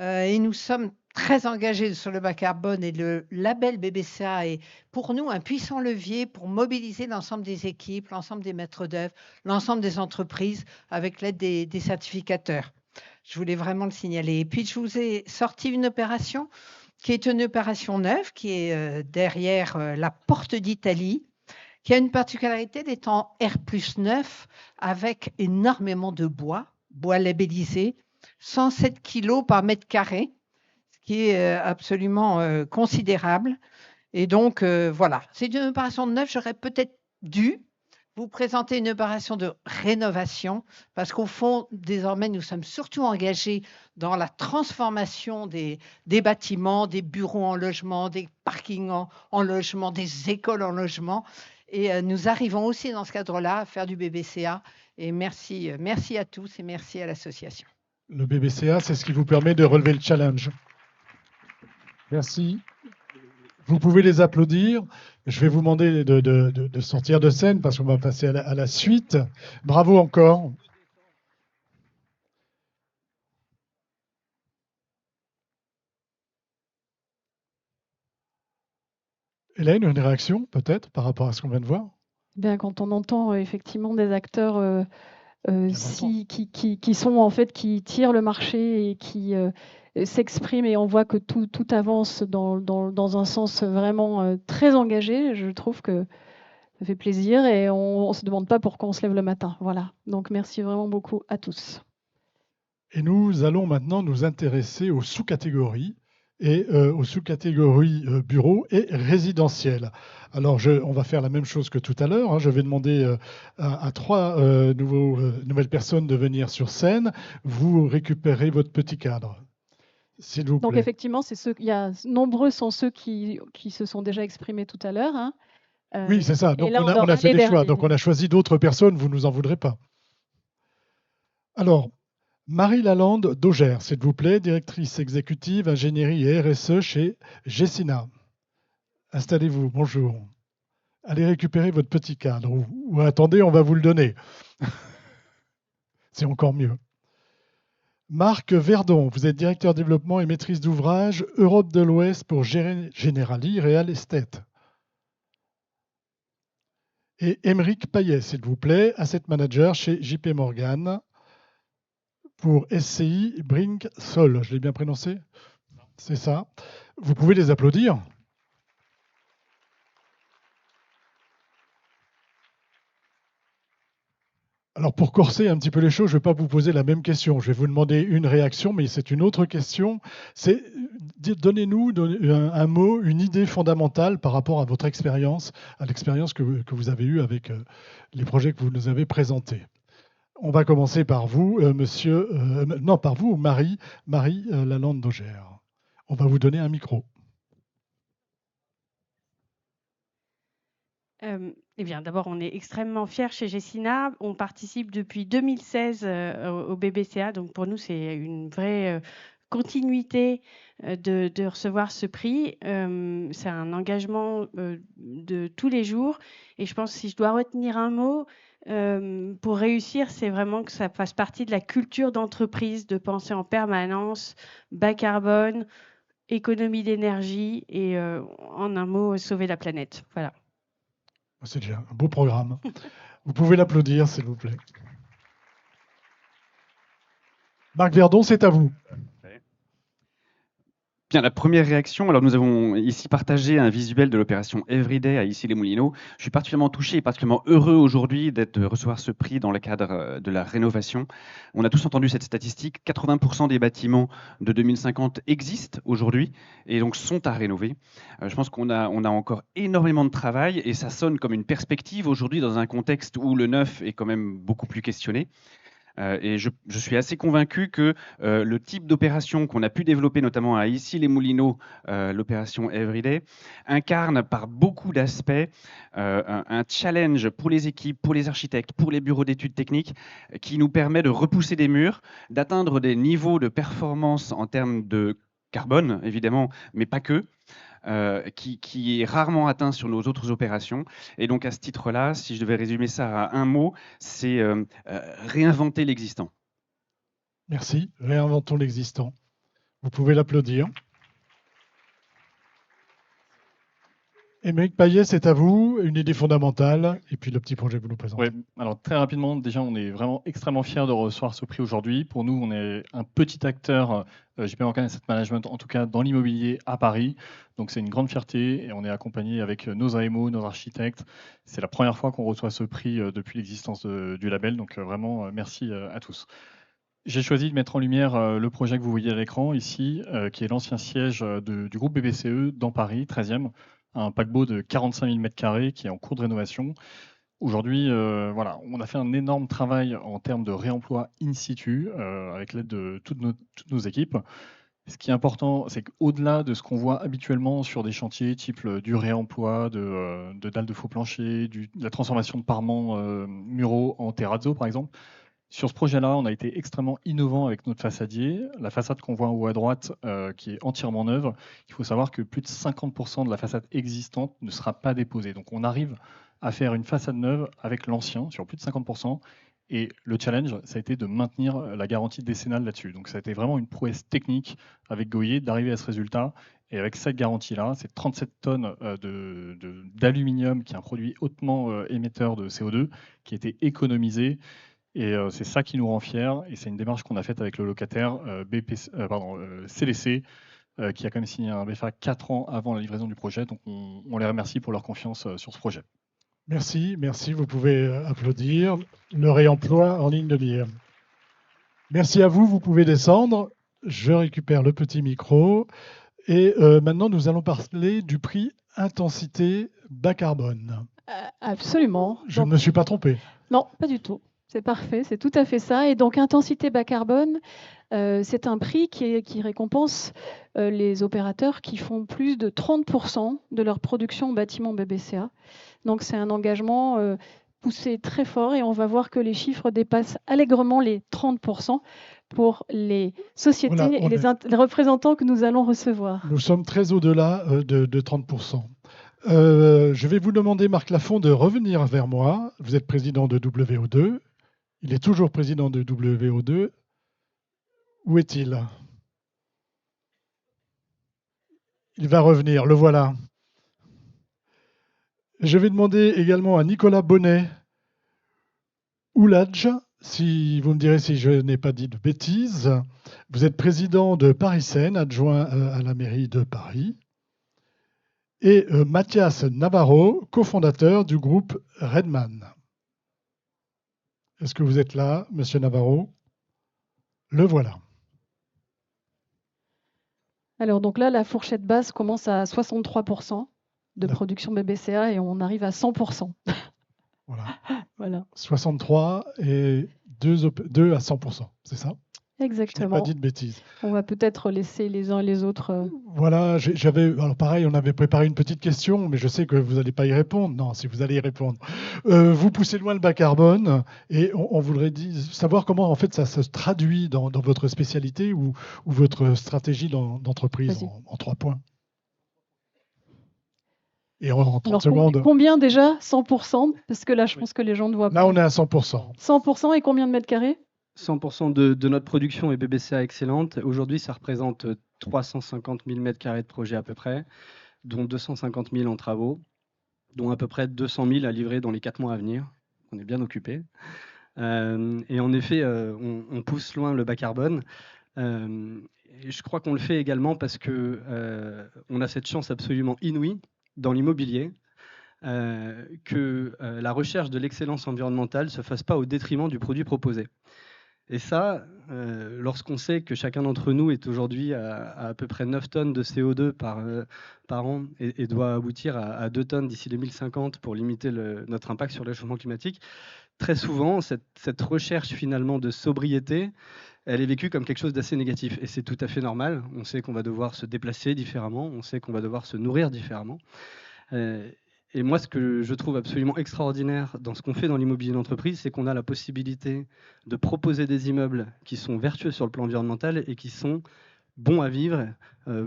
et nous sommes très engagés sur le bas carbone et le label BBCA est pour nous un puissant levier pour mobiliser l'ensemble des équipes, l'ensemble des maîtres d'œuvre, l'ensemble des entreprises avec l'aide des certificateurs. Je voulais vraiment le signaler. Et puis je vous ai sorti une opération qui est une opération neuve, qui est derrière la Porte d'Italie, qui a une particularité d'étant R+9 avec énormément de bois labellisé, 107 kg par mètre carré, ce qui est absolument considérable. Et donc, voilà, c'est une opération neuve. J'aurais peut-être dû vous présenter une opération de rénovation, parce qu'au fond, désormais, nous sommes surtout engagés dans la transformation des bâtiments, des bureaux en logement, des parkings en logement, des écoles en logement. Et nous arrivons aussi dans ce cadre-là à faire du BBCA. Et merci à tous et merci à l'association. Le BBCA, c'est ce qui vous permet de relever le challenge. Merci. Vous pouvez les applaudir. Je vais vous demander de sortir de scène parce qu'on va passer à la suite. Bravo encore. Hélène, une réaction peut-être par rapport à ce qu'on vient de voir? Bien, quand on entend effectivement des acteurs qui sont en fait qui tirent le marché et qui s'expriment et on voit que tout avance dans un sens vraiment très engagé, je trouve que ça fait plaisir et on ne se demande pas pourquoi on se lève le matin. Voilà. Donc merci vraiment beaucoup à tous. Et nous allons maintenant nous intéresser aux sous-catégories et aux sous-catégories bureaux et résidentiels. Alors, on va faire la même chose que tout à l'heure. Je vais demander à 3 nouvelles personnes de venir sur scène. Vous récupérez votre petit cadre, s'il vous plaît. Donc, effectivement, nombreux sont ceux qui se sont déjà exprimés tout à l'heure. Oui, c'est ça. Donc, là, on a fait des choix. Donc, on a choisi d'autres personnes. Vous ne nous en voudrez pas. Alors, Marie Lalande d'Augère, s'il vous plaît, directrice exécutive ingénierie et RSE chez Gessina. Installez-vous, bonjour. Allez récupérer votre petit cadre ou attendez, on va vous le donner. C'est encore mieux. Marc Verdon, vous êtes directeur développement et maîtrise d'ouvrage Europe de l'Ouest pour Generali Real Estate. Et Émeric Payet, s'il vous plaît, asset manager chez JP Morgan pour SCI Brink Sol. Je l'ai bien prononcé? C'est ça. Vous pouvez les applaudir. Alors pour corser un petit peu les choses, je ne vais pas vous poser la même question. Je vais vous demander une réaction, mais c'est une autre question. C'est donnez-nous un mot, une idée fondamentale par rapport à votre expérience, à l'expérience que vous avez eue avec les projets que vous nous avez présentés. On va commencer par vous, par vous, Marie Lalande d'Augère. On va vous donner un micro. Eh bien, d'abord, on est extrêmement fiers chez Gessina. On participe depuis 2016 au BBCA. Donc, pour nous, c'est une vraie continuité de recevoir ce prix. C'est un engagement de tous les jours. Et je pense, si je dois retenir un mot, pour réussir, c'est vraiment que ça fasse partie de la culture d'entreprise, de penser en permanence, bas carbone, économie d'énergie et, en un mot, sauver la planète. Voilà. C'est déjà un beau programme. Vous pouvez l'applaudir, s'il vous plaît. Marc Verdon, c'est à vous. Bien, la première réaction, alors nous avons ici partagé un visuel de l'opération Everyday à Issy-les-Moulineaux. Je suis particulièrement touché et particulièrement heureux aujourd'hui de recevoir ce prix dans le cadre de la rénovation. On a tous entendu cette statistique, 80% des bâtiments de 2050 existent aujourd'hui et donc sont à rénover. Je pense qu'on a encore énormément de travail et ça sonne comme une perspective aujourd'hui dans un contexte où le neuf est quand même beaucoup plus questionné. Et je suis assez convaincu que le type d'opération qu'on a pu développer, notamment à Issy-les-Moulineaux, l'opération Everyday, incarne par beaucoup d'aspects un challenge pour les équipes, pour les architectes, pour les bureaux d'études techniques, qui nous permet de repousser des murs, d'atteindre des niveaux de performance en termes de carbone, évidemment, mais pas que. Qui est rarement atteint sur nos autres opérations. Et donc à ce titre-là, si je devais résumer ça à un mot, c'est réinventer l'existant. Merci. Réinventons l'existant. Vous pouvez l'applaudir. Émeric Payet, c'est à vous, une idée fondamentale, et puis le petit projet que vous nous présentez. Oui, alors très rapidement, déjà, on est vraiment extrêmement fiers de recevoir ce prix aujourd'hui. Pour nous, on est un petit acteur JP Morgan Asset Management, en tout cas dans l'immobilier à Paris. Donc c'est une grande fierté et on est accompagné avec nos AMO, nos architectes. C'est la première fois qu'on reçoit ce prix depuis l'existence du label. Donc vraiment, merci à tous. J'ai choisi de mettre en lumière le projet que vous voyez à l'écran ici, qui est l'ancien siège du groupe BBCE dans Paris, 13e. Un paquebot de 45 000 m² qui est en cours de rénovation. Aujourd'hui, voilà, on a fait un énorme travail en termes de réemploi in situ avec l'aide de toutes nos équipes. Ce qui est important, c'est qu'au-delà de ce qu'on voit habituellement sur des chantiers type du réemploi de dalles de faux plancher, de la transformation de parements muraux en terrazzo par exemple, sur ce projet-là, on a été extrêmement innovant avec notre façadier. La façade qu'on voit en haut à droite, qui est entièrement neuve, il faut savoir que plus de 50% de la façade existante ne sera pas déposée. Donc on arrive à faire une façade neuve avec l'ancien sur plus de 50%. Et le challenge, ça a été de maintenir la garantie décennale là-dessus. Donc ça a été vraiment une prouesse technique avec Goyer d'arriver à ce résultat. Et avec cette garantie-là, c'est 37 tonnes d'aluminium, qui est un produit hautement émetteur de CO2, qui a été économisé. Et c'est ça qui nous rend fiers. Et c'est une démarche qu'on a faite avec le locataire CLC, qui a quand même signé un BFA 4 ans avant la livraison du projet. Donc on les remercie pour leur confiance sur ce projet. Merci, merci. Vous pouvez applaudir. Le réemploi en ligne de mire. Merci à vous. Vous pouvez descendre. Je récupère le petit micro. Et maintenant, nous allons parler du prix Intensité bas carbone. Absolument. Je ne me suis pas trompé. Non, pas du tout. C'est parfait, c'est tout à fait ça. Et donc, Intensité bas carbone, c'est un prix qui récompense les opérateurs qui font plus de 30% de leur production au bâtiment BBCA. Donc, c'est un engagement poussé très fort et on va voir que les chiffres dépassent allègrement les 30% pour les sociétés et les représentants que nous allons recevoir. Nous sommes très au-delà de 30%. Je vais vous demander, Marc Lafont, de revenir vers moi. Vous êtes président de WO2. Il est toujours président de WO2. Où est-il? Il va revenir, le voilà. Je vais demander également à Nicolas Bonnet Ouladj, si vous me direz si je n'ai pas dit de bêtises. Vous êtes président de Paris Seine, adjoint à la mairie de Paris. Et Mathias Navarro, cofondateur du groupe Redman. Est-ce que vous êtes là, monsieur Navarro? Le voilà. Alors donc là, la fourchette basse commence à 63% de production BBCA et on arrive à 100%. Voilà. Voilà. 63 et 2 à 100%, c'est ça? Je n'ai Exactement. pas dit de bêtises. On va peut-être laisser les uns et les autres. Voilà, alors pareil, on avait préparé une petite question, mais je sais que vous n'allez pas y répondre. Non, si vous allez y répondre. Vous poussez loin le bas carbone et on voudrait savoir comment en fait ça se traduit dans votre spécialité ou votre stratégie d'entreprise Vas-y. en 3 points. Et en 30 Alors, secondes. combien déjà? 100%? Parce que là, je pense que les gens ne voient pas. Là, on est à 100%. 100% et combien de mètres carrés? 100% de notre production est BBCA excellente. Aujourd'hui, ça représente 350 000 m² de projet à peu près, dont 250 000 en travaux, dont à peu près 200 000 à livrer dans les 4 mois à venir. On est bien occupé. Et en effet, on pousse loin le bas carbone. Et je crois qu'on le fait également parce que on a cette chance absolument inouïe dans l'immobilier que la recherche de l'excellence environnementale ne se fasse pas au détriment du produit proposé. Et ça, lorsqu'on sait que chacun d'entre nous est aujourd'hui à peu près 9 tonnes de CO2 par an et doit aboutir à 2 tonnes d'ici 2050 pour limiter notre impact sur le réchauffement climatique, très souvent, cette recherche finalement de sobriété, elle est vécue comme quelque chose d'assez négatif. Et c'est tout à fait normal. On sait qu'on va devoir se déplacer différemment, on sait qu'on va devoir se nourrir différemment. Et moi, ce que je trouve absolument extraordinaire dans ce qu'on fait dans l'immobilier d'entreprise, c'est qu'on a la possibilité de proposer des immeubles qui sont vertueux sur le plan environnemental et qui sont bons à vivre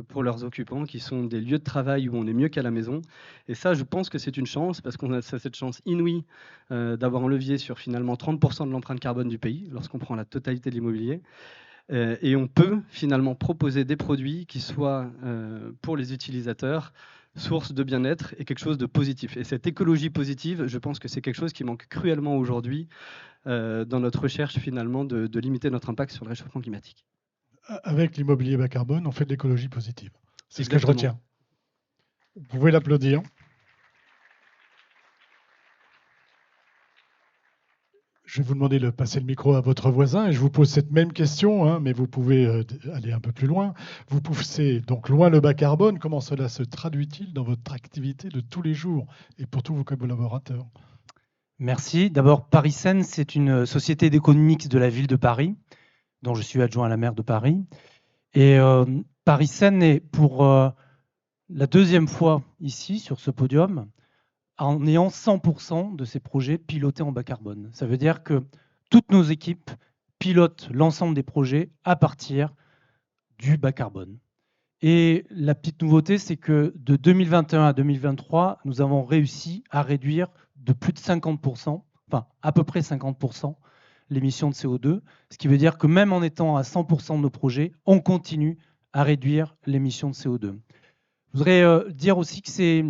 pour leurs occupants, qui sont des lieux de travail où on est mieux qu'à la maison. Et ça, je pense que c'est une chance, parce qu'on a cette chance inouïe d'avoir un levier sur finalement 30% de l'empreinte carbone du pays, lorsqu'on prend la totalité de l'immobilier. Et on peut finalement proposer des produits qui soient, pour les utilisateurs, source de bien-être et quelque chose de positif. Et cette écologie positive, je pense que c'est quelque chose qui manque cruellement aujourd'hui dans notre recherche finalement de limiter notre impact sur le réchauffement climatique. Avec l'immobilier bas carbone, on fait de l'écologie positive. C'est ce que je retiens. Vous pouvez l'applaudir. Je vais vous demander de passer le micro à votre voisin et je vous pose cette même question, hein, mais vous pouvez aller un peu plus loin. Vous poussez donc loin le bas carbone. Comment cela se traduit-il dans votre activité de tous les jours et pour tous vos collaborateurs? Merci. D'abord, Paris Seine, c'est une société d'économie mixte de la ville de Paris, dont je suis adjoint à la maire de Paris. Et Paris Seine est pour la deuxième fois ici, sur ce podium, en ayant 100% de ces projets pilotés en bas carbone. Ça veut dire que toutes nos équipes pilotent l'ensemble des projets à partir du bas carbone. Et la petite nouveauté, c'est que de 2021 à 2023, nous avons réussi à réduire de plus de 50%, enfin à peu près 50%, l'émission de CO2, ce qui veut dire que même en étant à 100% de nos projets, on continue à réduire l'émission de CO2. Je voudrais dire aussi que c'est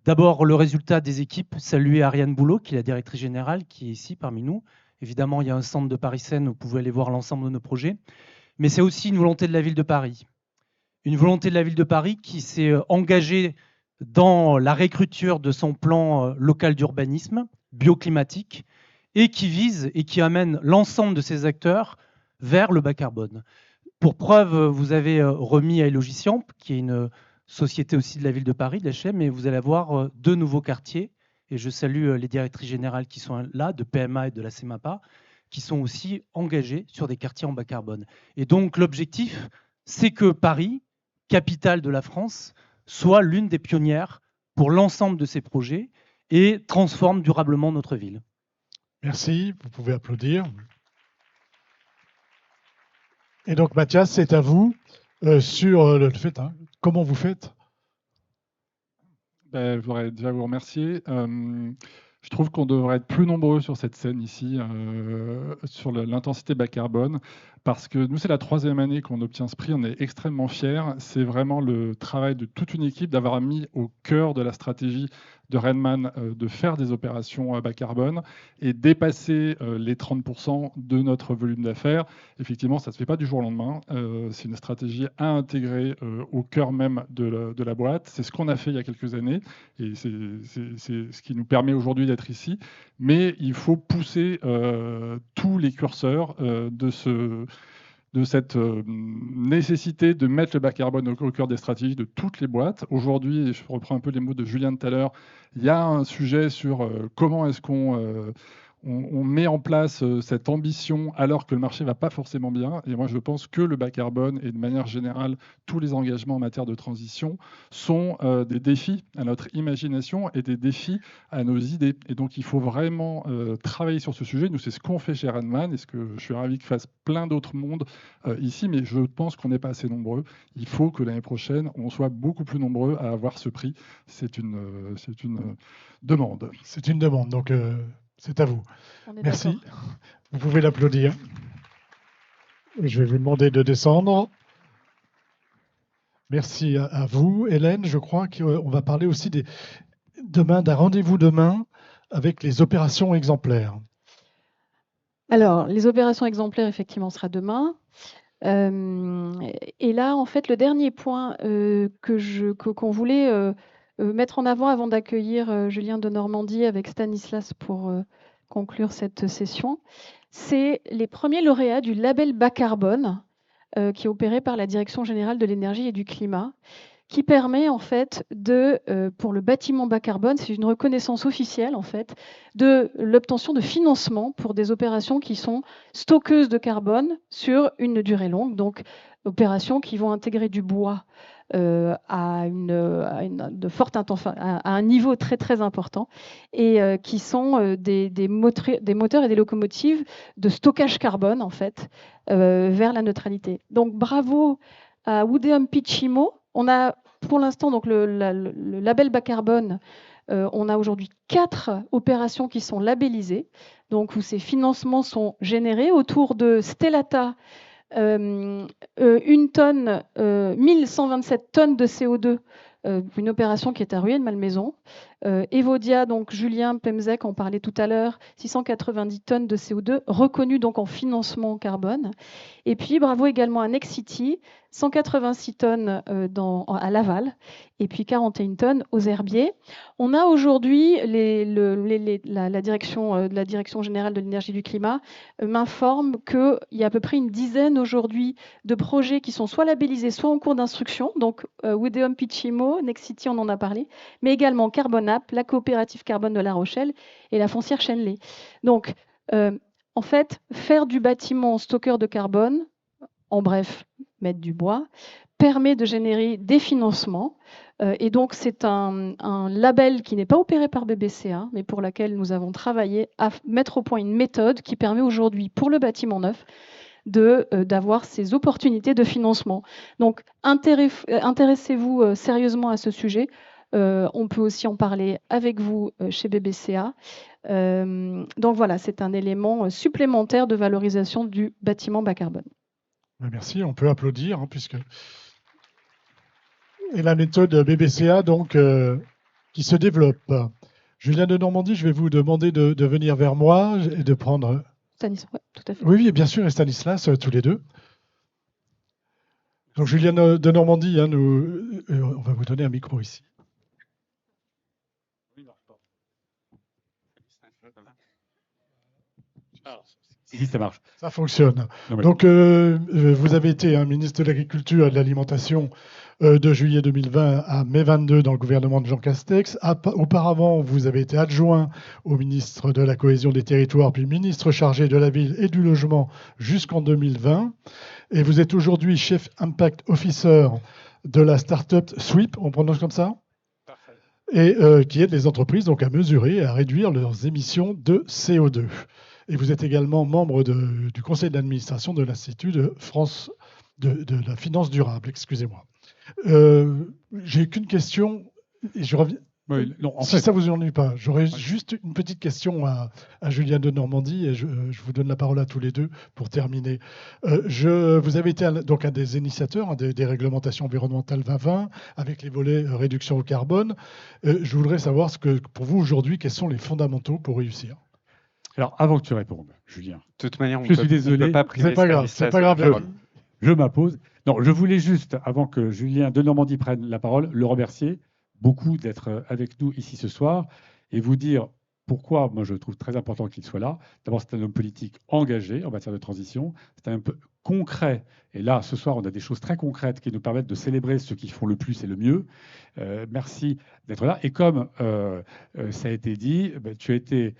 d'abord le résultat des équipes. Saluer Ariane Boulot, qui est la directrice générale, qui est ici parmi nous. Évidemment, il y a un centre de Paris Seine où vous pouvez aller voir l'ensemble de nos projets. Mais c'est aussi une volonté de la ville de Paris. Une volonté de la ville de Paris qui s'est engagée dans la réécriture de son plan local d'urbanisme bioclimatique et qui vise et qui amène l'ensemble de ses acteurs vers le bas carbone. Pour preuve, vous avez remis à Elogiciamp, qui est une société aussi de la ville de Paris, d'HM, et vous allez avoir 2 nouveaux quartiers. Et je salue les directrices générales qui sont là, de PMA et de la CEMAPA, qui sont aussi engagées sur des quartiers en bas carbone. Et donc l'objectif, c'est que Paris, capitale de la France, soit l'une des pionnières pour l'ensemble de ces projets et transforme durablement notre ville. Merci, vous pouvez applaudir. Et donc Mathias, c'est à vous sur le fait, hein, comment vous faites? Je voudrais déjà vous remercier. Je trouve qu'on devrait être plus nombreux sur cette scène ici, sur l'intensité bas carbone, parce que nous, c'est la 3e année qu'on obtient ce prix, on est extrêmement fiers. C'est vraiment le travail de toute une équipe d'avoir mis au cœur de la stratégie de Renman de faire des opérations bas carbone et dépasser les 30% de notre volume d'affaires. Effectivement, ça ne se fait pas du jour au lendemain. C'est une stratégie à intégrer au cœur même de la boîte. C'est ce qu'on a fait il y a quelques années et c'est ce qui nous permet aujourd'hui d'être ici. Mais il faut pousser tous les curseurs de cette nécessité de mettre le bas carbone au cœur des stratégies de toutes les boîtes. Aujourd'hui, et je reprends un peu les mots de Julien tout à l'heure, il y a un sujet sur comment est-ce qu'on on met en place cette ambition alors que le marché ne va pas forcément bien. Et moi, je pense que le bas carbone et de manière générale, tous les engagements en matière de transition sont des défis à notre imagination et des défis à nos idées. Et donc, il faut vraiment travailler sur ce sujet. Nous, c'est ce qu'on fait chez Rathmann et ce que je suis ravi que fassent plein d'autres mondes ici, mais je pense qu'on n'est pas assez nombreux. Il faut que l'année prochaine, on soit beaucoup plus nombreux à avoir ce prix. C'est une demande. C'est une demande, donc c'est à vous. On est Merci. d'accord. Vous pouvez l'applaudir. Je vais vous demander de descendre. Merci à vous, Hélène. Je crois qu'on va parler aussi demain d'un rendez-vous demain avec les opérations exemplaires. Alors, les opérations exemplaires, effectivement, sera demain. Et là, en fait, le dernier point qu'on voulait mettre en avant d'accueillir Julien de Normandie avec Stanislas pour conclure cette session, c'est les premiers lauréats du label bas carbone qui est opéré par la Direction générale de l'énergie et du climat, qui permet en fait pour le bâtiment bas carbone, c'est une reconnaissance officielle en fait, de l'obtention de financement pour des opérations qui sont stockeuses de carbone sur une durée longue, donc opérations qui vont intégrer du bois à un niveau très très important et qui sont des moteurs et des locomotives de stockage carbone en fait vers la neutralité. Donc bravo à Wudeum Pichimo. On a pour l'instant donc le label bas carbone. On a aujourd'hui 4 opérations qui sont labellisées, donc où ces financements sont générés autour de Stellata. 1127 tonnes de CO2, une opération qui est à Rueil-Malmaison. Evodia, donc Julien Pemzec en parlait tout à l'heure, 690 tonnes de CO2 reconnues donc en financement carbone. Et puis bravo également à Nexity, 186 tonnes à Laval et puis 41 tonnes aux Herbiers. On a aujourd'hui la direction générale de l'énergie et du climat m'informe qu'il y a à peu près une dizaine aujourd'hui de projets qui sont soit labellisés, soit en cours d'instruction. Donc Wudeum Pichimo, Nexity, on en a parlé, mais également Carbonap, la coopérative carbone de La Rochelle et la foncière Chenley. Donc en fait, faire du bâtiment stockeur de carbone, en bref, mettre du bois, permet de générer des financements. Et donc, c'est un label qui n'est pas opéré par BBCA, mais pour laquelle nous avons travaillé à mettre au point une méthode qui permet aujourd'hui, pour le bâtiment neuf, d'avoir ces opportunités de financement. Donc, intéressez-vous sérieusement à ce sujet. On peut aussi en parler avec vous chez BBCA. Donc voilà, c'est un élément supplémentaire de valorisation du bâtiment bas carbone. Merci, on peut applaudir, puisque... Et la méthode BBCA, donc, qui se développe. Julien de Normandie, je vais vous demander de venir vers moi et de prendre... Stanislas, oui, tout à fait. Oui, bien sûr, et Stanislas, tous les deux. Donc, Julien de Normandie, on va vous donner un micro ici. Si, ça marche. Ça fonctionne. Non, mais... Donc, vous avez été ministre de l'Agriculture et de l'Alimentation de juillet 2020 à mai 22 dans le gouvernement de Jean Castex. Auparavant, vous avez été adjoint au ministre de la Cohésion des Territoires, puis ministre chargé de la Ville et du Logement jusqu'en 2020. Et vous êtes aujourd'hui chef Impact Officer de la start-up Sweep, on prononce comme ça ? Parfait. Et qui aide les entreprises donc, à mesurer et à réduire leurs émissions de CO2. Et vous êtes également membre du conseil d'administration de l'Institut de France de la finance durable. Excusez-moi. J'ai qu'une question. Et je reviens. Oui, non, si ça ne vous ennuie pas, j'aurais juste une petite question à Julien de Normandie et je vous donne la parole à tous les deux pour terminer. Vous avez été donc un des initiateurs des réglementations environnementales 2020 avec les volets réduction au carbone. Je voudrais savoir pour vous aujourd'hui, quels sont les fondamentaux pour réussir. Alors, avant que tu répondes, Julien, de toute manière, je suis désolé. C'est pas grave, c'est pas grave. Je m'impose. Non, je voulais juste, avant que Julien de Normandie prenne la parole, le remercier beaucoup d'être avec nous ici ce soir et vous dire pourquoi moi je trouve très important qu'il soit là. D'abord, c'est un homme politique engagé en matière de transition. C'est un peu concret. Et là, ce soir, on a des choses très concrètes qui nous permettent de célébrer ceux qui font le plus et le mieux. Merci d'être là. Et comme ça a été dit, tu as été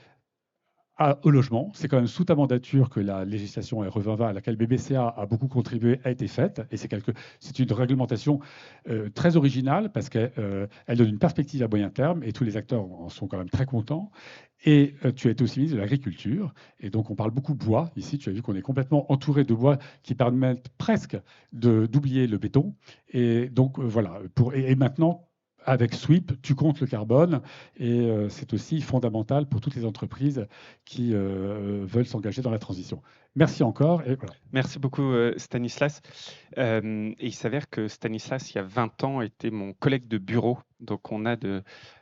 au logement. C'est quand même sous ta mandature que la législation RE 2020 à laquelle BBCA a beaucoup contribué a été faite. Et c'est une réglementation très originale parce qu'elle donne une perspective à moyen terme et tous les acteurs en sont quand même très contents. Et tu as été aussi ministre de l'Agriculture. Et donc, on parle beaucoup bois. Ici, tu as vu qu'on est complètement entouré de bois qui permettent presque d'oublier le béton. Et donc, voilà. Et maintenant, avec Sweep, tu comptes le carbone et c'est aussi fondamental pour toutes les entreprises qui veulent s'engager dans la transition. Merci encore. Et voilà. Merci beaucoup Stanislas. Et il s'avère que Stanislas, il y a 20 ans, était mon collègue de bureau. Donc on a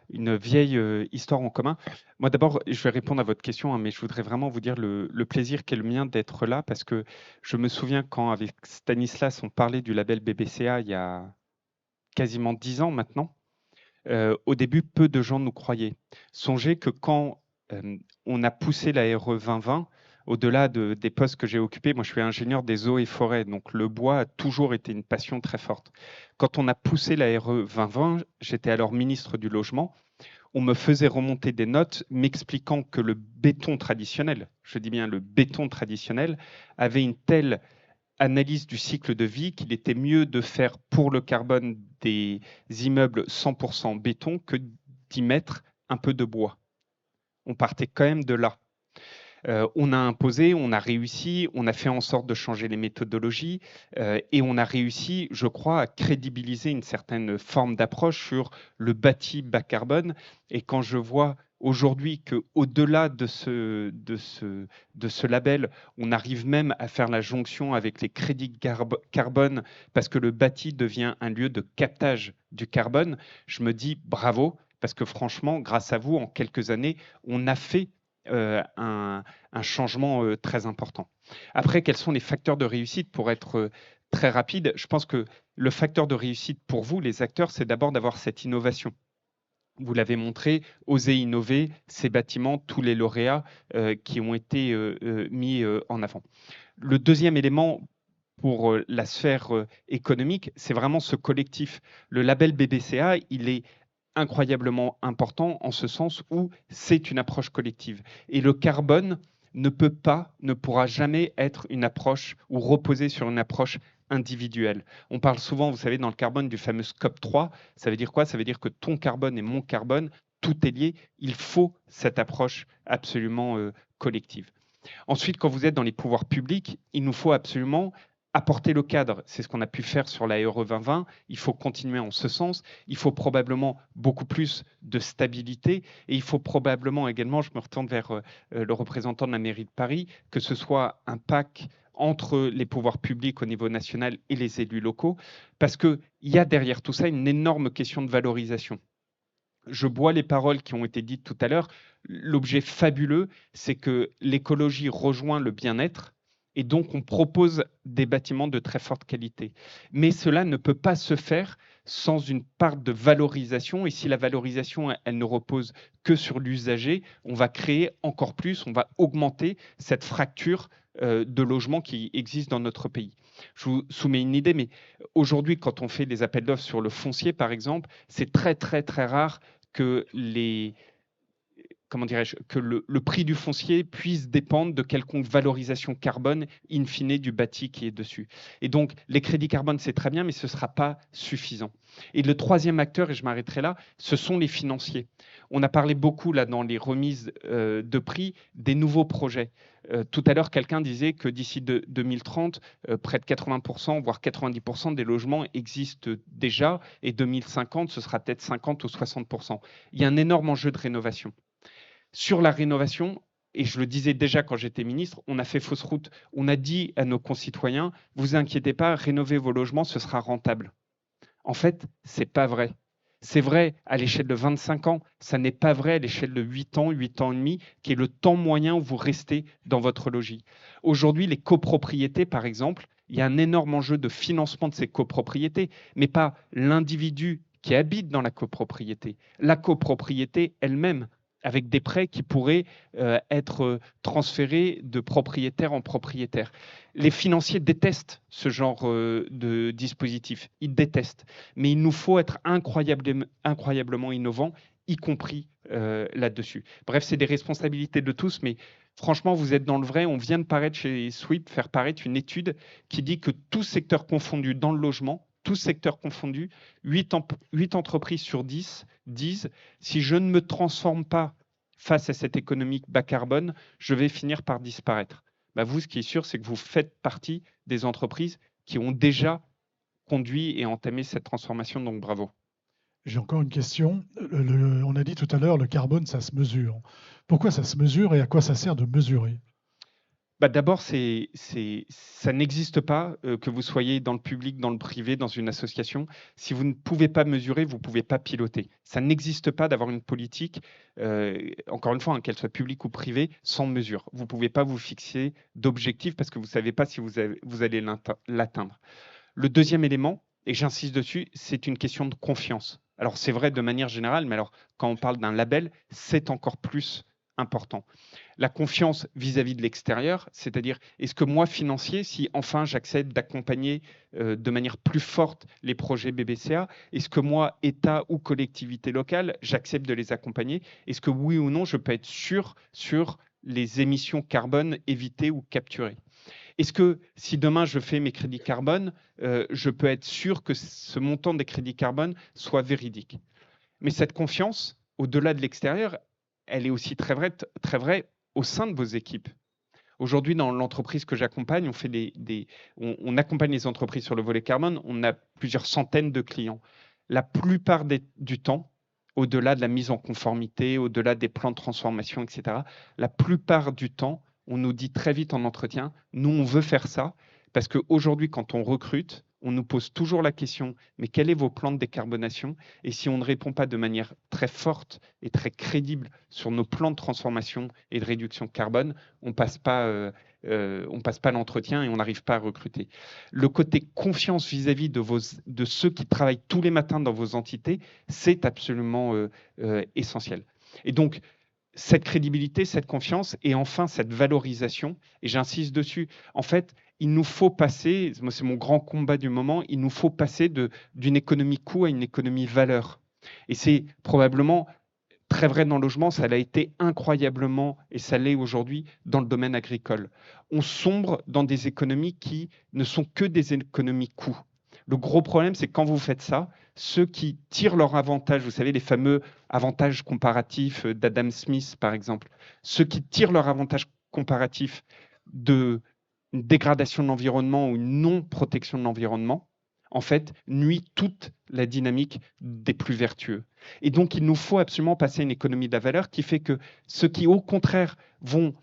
une vieille histoire en commun. Moi d'abord, je vais répondre à votre question, hein, mais je voudrais vraiment vous dire le plaisir qu'est le mien d'être là parce que je me souviens quand avec Stanislas, on parlait du label BBCA il y a quasiment 10 ans maintenant. Au début, peu de gens nous croyaient. Songez que quand on a poussé la RE 2020, au-delà des postes que j'ai occupés, moi je suis ingénieur des eaux et forêts, donc le bois a toujours été une passion très forte. Quand on a poussé la RE 2020, j'étais alors ministre du Logement, on me faisait remonter des notes m'expliquant que le béton traditionnel, je dis bien le béton traditionnel, avait une telle analyse du cycle de vie qu'il était mieux de faire pour le carbone des immeubles 100% béton que d'y mettre un peu de bois. On partait quand même de là. On a imposé, on a réussi, on a fait en sorte de changer les méthodologies et on a réussi, je crois, à crédibiliser une certaine forme d'approche sur le bâti bas carbone. Et quand je vois aujourd'hui qu'au-delà de ce label, on arrive même à faire la jonction avec les crédits carbone parce que le bâti devient un lieu de captage du carbone, je me dis bravo, parce que franchement, grâce à vous, en quelques années, on a fait un changement très important. Après, quels sont les facteurs de réussite pour être très rapide? Je pense que le facteur de réussite pour vous, les acteurs, c'est d'abord d'avoir cette innovation. Vous l'avez montré, Oser innover, ces bâtiments, tous les lauréats qui ont été mis en avant. Le deuxième élément pour la sphère économique, c'est vraiment ce collectif. Le label BBCA, il est incroyablement important en ce sens où c'est une approche collective. Et le carbone ne pourra jamais être une approche ou reposer sur une approche individuelle. On parle souvent, vous savez, dans le carbone du fameux Scope 3. Ça veut dire quoi? Ça veut dire que ton carbone et mon carbone, tout est lié. Il faut cette approche absolument collective. Ensuite, quand vous êtes dans les pouvoirs publics, il nous faut absolument apporter le cadre. C'est ce qu'on a pu faire sur la RE 2020. Il faut continuer en ce sens. Il faut probablement beaucoup plus de stabilité et il faut probablement également, je me retourne vers le représentant de la mairie de Paris, que ce soit un pacte entre les pouvoirs publics au niveau national et les élus locaux, parce qu'il y a derrière tout ça une énorme question de valorisation. Je bois les paroles qui ont été dites tout à l'heure. L'objet fabuleux, c'est que l'écologie rejoint le bien-être. Et donc, on propose des bâtiments de très forte qualité. Mais cela ne peut pas se faire sans une part de valorisation. Et si la valorisation, elle ne repose que sur l'usager, on va créer encore plus, on va augmenter cette fracture de logement qui existe dans notre pays. Je vous soumets une idée, mais aujourd'hui, quand on fait des appels d'offres sur le foncier, par exemple, c'est très, très, très rare que que le prix du foncier puisse dépendre de quelconque valorisation carbone in fine du bâti qui est dessus. Et donc, les crédits carbone, c'est très bien, mais ce ne sera pas suffisant. Et le troisième acteur, et je m'arrêterai là, ce sont les financiers. On a parlé beaucoup là dans les remises de prix des nouveaux projets. Tout à l'heure, quelqu'un disait que d'ici 2030, près de 80%, voire 90% des logements existent déjà, et 2050, ce sera peut-être 50 ou 60%. Il y a un énorme enjeu de rénovation. Sur la rénovation, et je le disais déjà quand j'étais ministre, on a fait fausse route. On a dit à nos concitoyens, vous inquiétez pas, rénovez vos logements, ce sera rentable. En fait, c'est pas vrai. C'est vrai à l'échelle de 25 ans, ça n'est pas vrai à l'échelle de 8 ans et demi, qui est le temps moyen où vous restez dans votre logis. Aujourd'hui, les copropriétés, par exemple, il y a un énorme enjeu de financement de ces copropriétés, mais pas l'individu qui habite dans la copropriété. La copropriété elle-même, avec des prêts qui pourraient être transférés de propriétaire en propriétaire. Les financiers détestent ce genre de dispositif. Ils détestent. Mais il nous faut être incroyablement innovants, y compris là-dessus. Bref, c'est des responsabilités de tous, mais franchement, vous êtes dans le vrai. On vient de paraître chez Sweep, faire paraître une étude qui dit que tous secteurs confondus dans le logement, tous secteurs confondus, 8 entreprises sur 10 disent « si je ne me transforme pas face à cette économie bas carbone, je vais finir par disparaître ». Bah vous, ce qui est sûr, c'est que vous faites partie des entreprises qui ont déjà conduit et entamé cette transformation, donc bravo. J'ai encore une question. On a dit tout à l'heure, le carbone, ça se mesure. Pourquoi ça se mesure et à quoi ça sert de mesurer? Bah d'abord, ça n'existe pas que vous soyez dans le public, dans le privé, dans une association. Si vous ne pouvez pas mesurer, vous ne pouvez pas piloter. Ça n'existe pas d'avoir une politique, encore une fois, hein, qu'elle soit publique ou privée, sans mesure. Vous ne pouvez pas vous fixer d'objectifs parce que vous ne savez pas si vous allez l'atteindre. Le deuxième élément, et j'insiste dessus, c'est une question de confiance. Alors c'est vrai de manière générale, mais alors quand on parle d'un label, c'est encore plus important. La confiance vis-à-vis de l'extérieur, c'est-à-dire est-ce que moi, financier, si enfin j'accepte d'accompagner de manière plus forte les projets BBCA, est-ce que moi, État ou collectivité locale, j'accepte de les accompagner? Est-ce que oui ou non, je peux être sûr sur les émissions carbone évitées ou capturées? Est-ce que si demain je fais mes crédits carbone, je peux être sûr que ce montant des crédits carbone soit véridique? Mais cette confiance, au-delà de l'extérieur, elle est aussi très vraie au sein de vos équipes. Aujourd'hui, dans l'entreprise que j'accompagne, on accompagne les entreprises sur le volet carbone, on a plusieurs centaines de clients. La plupart du temps, au-delà de la mise en conformité, au-delà des plans de transformation, etc., la plupart du temps, on nous dit très vite en entretien, nous, on veut faire ça, parce qu'aujourd'hui, quand on recrute, on nous pose toujours la question, mais quel est vos plans de décarbonation? Et si on ne répond pas de manière très forte et très crédible sur nos plans de transformation et de réduction carbone, on passe pas l'entretien et on n'arrive pas à recruter. Le côté confiance vis-à-vis de ceux qui travaillent tous les matins dans vos entités, c'est absolument essentiel. Et donc, cette crédibilité, cette confiance et enfin cette valorisation, et j'insiste dessus, en fait, il nous faut passer, moi c'est mon grand combat du moment, il nous faut passer d'une économie coût à une économie valeur. Et c'est probablement très vrai dans le logement, ça l'a été incroyablement, et ça l'est aujourd'hui, dans le domaine agricole. On sombre dans des économies qui ne sont que des économies coûts. Le gros problème, c'est quand vous faites ça, ceux qui tirent leur avantage, vous savez, les fameux avantages comparatifs d'Adam Smith, par exemple, ceux qui tirent leur avantage comparatif d'une dégradation de l'environnement ou une non-protection de l'environnement, en fait, nuit toute la dynamique des plus vertueux. Et donc, il nous faut absolument passer à une économie de la valeur qui fait que ceux qui, au contraire, vont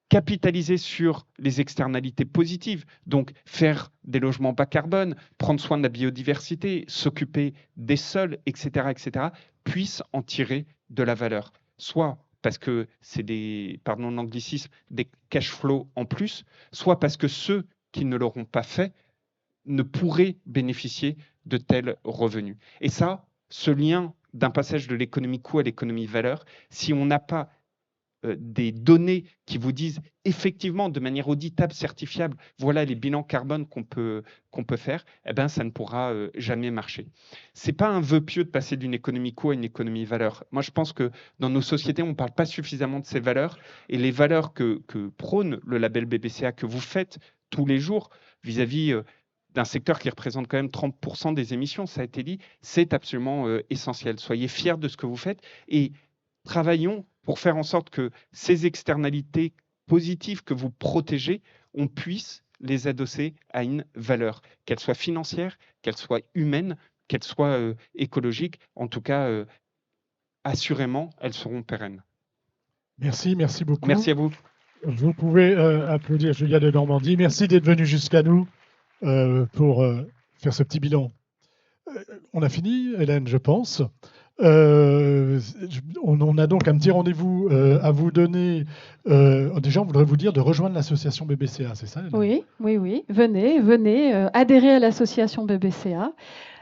capitaliser sur les externalités positives, donc faire des logements bas carbone, prendre soin de la biodiversité, s'occuper des sols, etc., puissent en tirer de la valeur. Soit parce que c'est pardon l'anglicisme, des cash flows en plus, soit parce que ceux qui ne l'auront pas fait ne pourraient bénéficier de tels revenus. Et ça, ce lien d'un passage de l'économie coût à l'économie valeur, si on n'a pas des données qui vous disent effectivement de manière auditable, certifiable, voilà les bilans carbone qu'on peut faire, eh ben, ça ne pourra jamais marcher. Ce n'est pas un vœu pieux de passer d'une économie coût à une économie valeur. Moi, je pense que dans nos sociétés, on ne parle pas suffisamment de ces valeurs, et les valeurs que prône le label BBCA, que vous faites tous les jours vis-à-vis d'un secteur qui représente quand même 30% des émissions, ça a été dit, c'est absolument essentiel. Soyez fiers de ce que vous faites et travaillons pour faire en sorte que ces externalités positives que vous protégez, on puisse les adosser à une valeur, qu'elle soit financière, qu'elle soit humaine, qu'elle soit écologique. En tout cas, assurément, elles seront pérennes. Merci beaucoup. Merci à vous. Vous pouvez applaudir Julia de Normandie. Merci d'être venu jusqu'à nous pour faire ce petit bilan. On a fini, Hélène, je pense. On a donc un petit rendez-vous à vous donner. Déjà, on voudrait vous dire de rejoindre l'association BBCA, c'est ça, Hélène? Oui. Venez adhérer à l'association BBCA.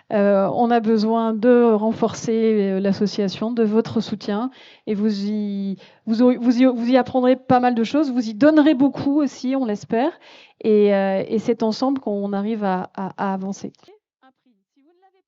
On a besoin de renforcer l'association, de votre soutien, et vous y apprendrez pas mal de choses. Vous y donnerez beaucoup aussi, on l'espère, et c'est ensemble qu'on arrive à avancer.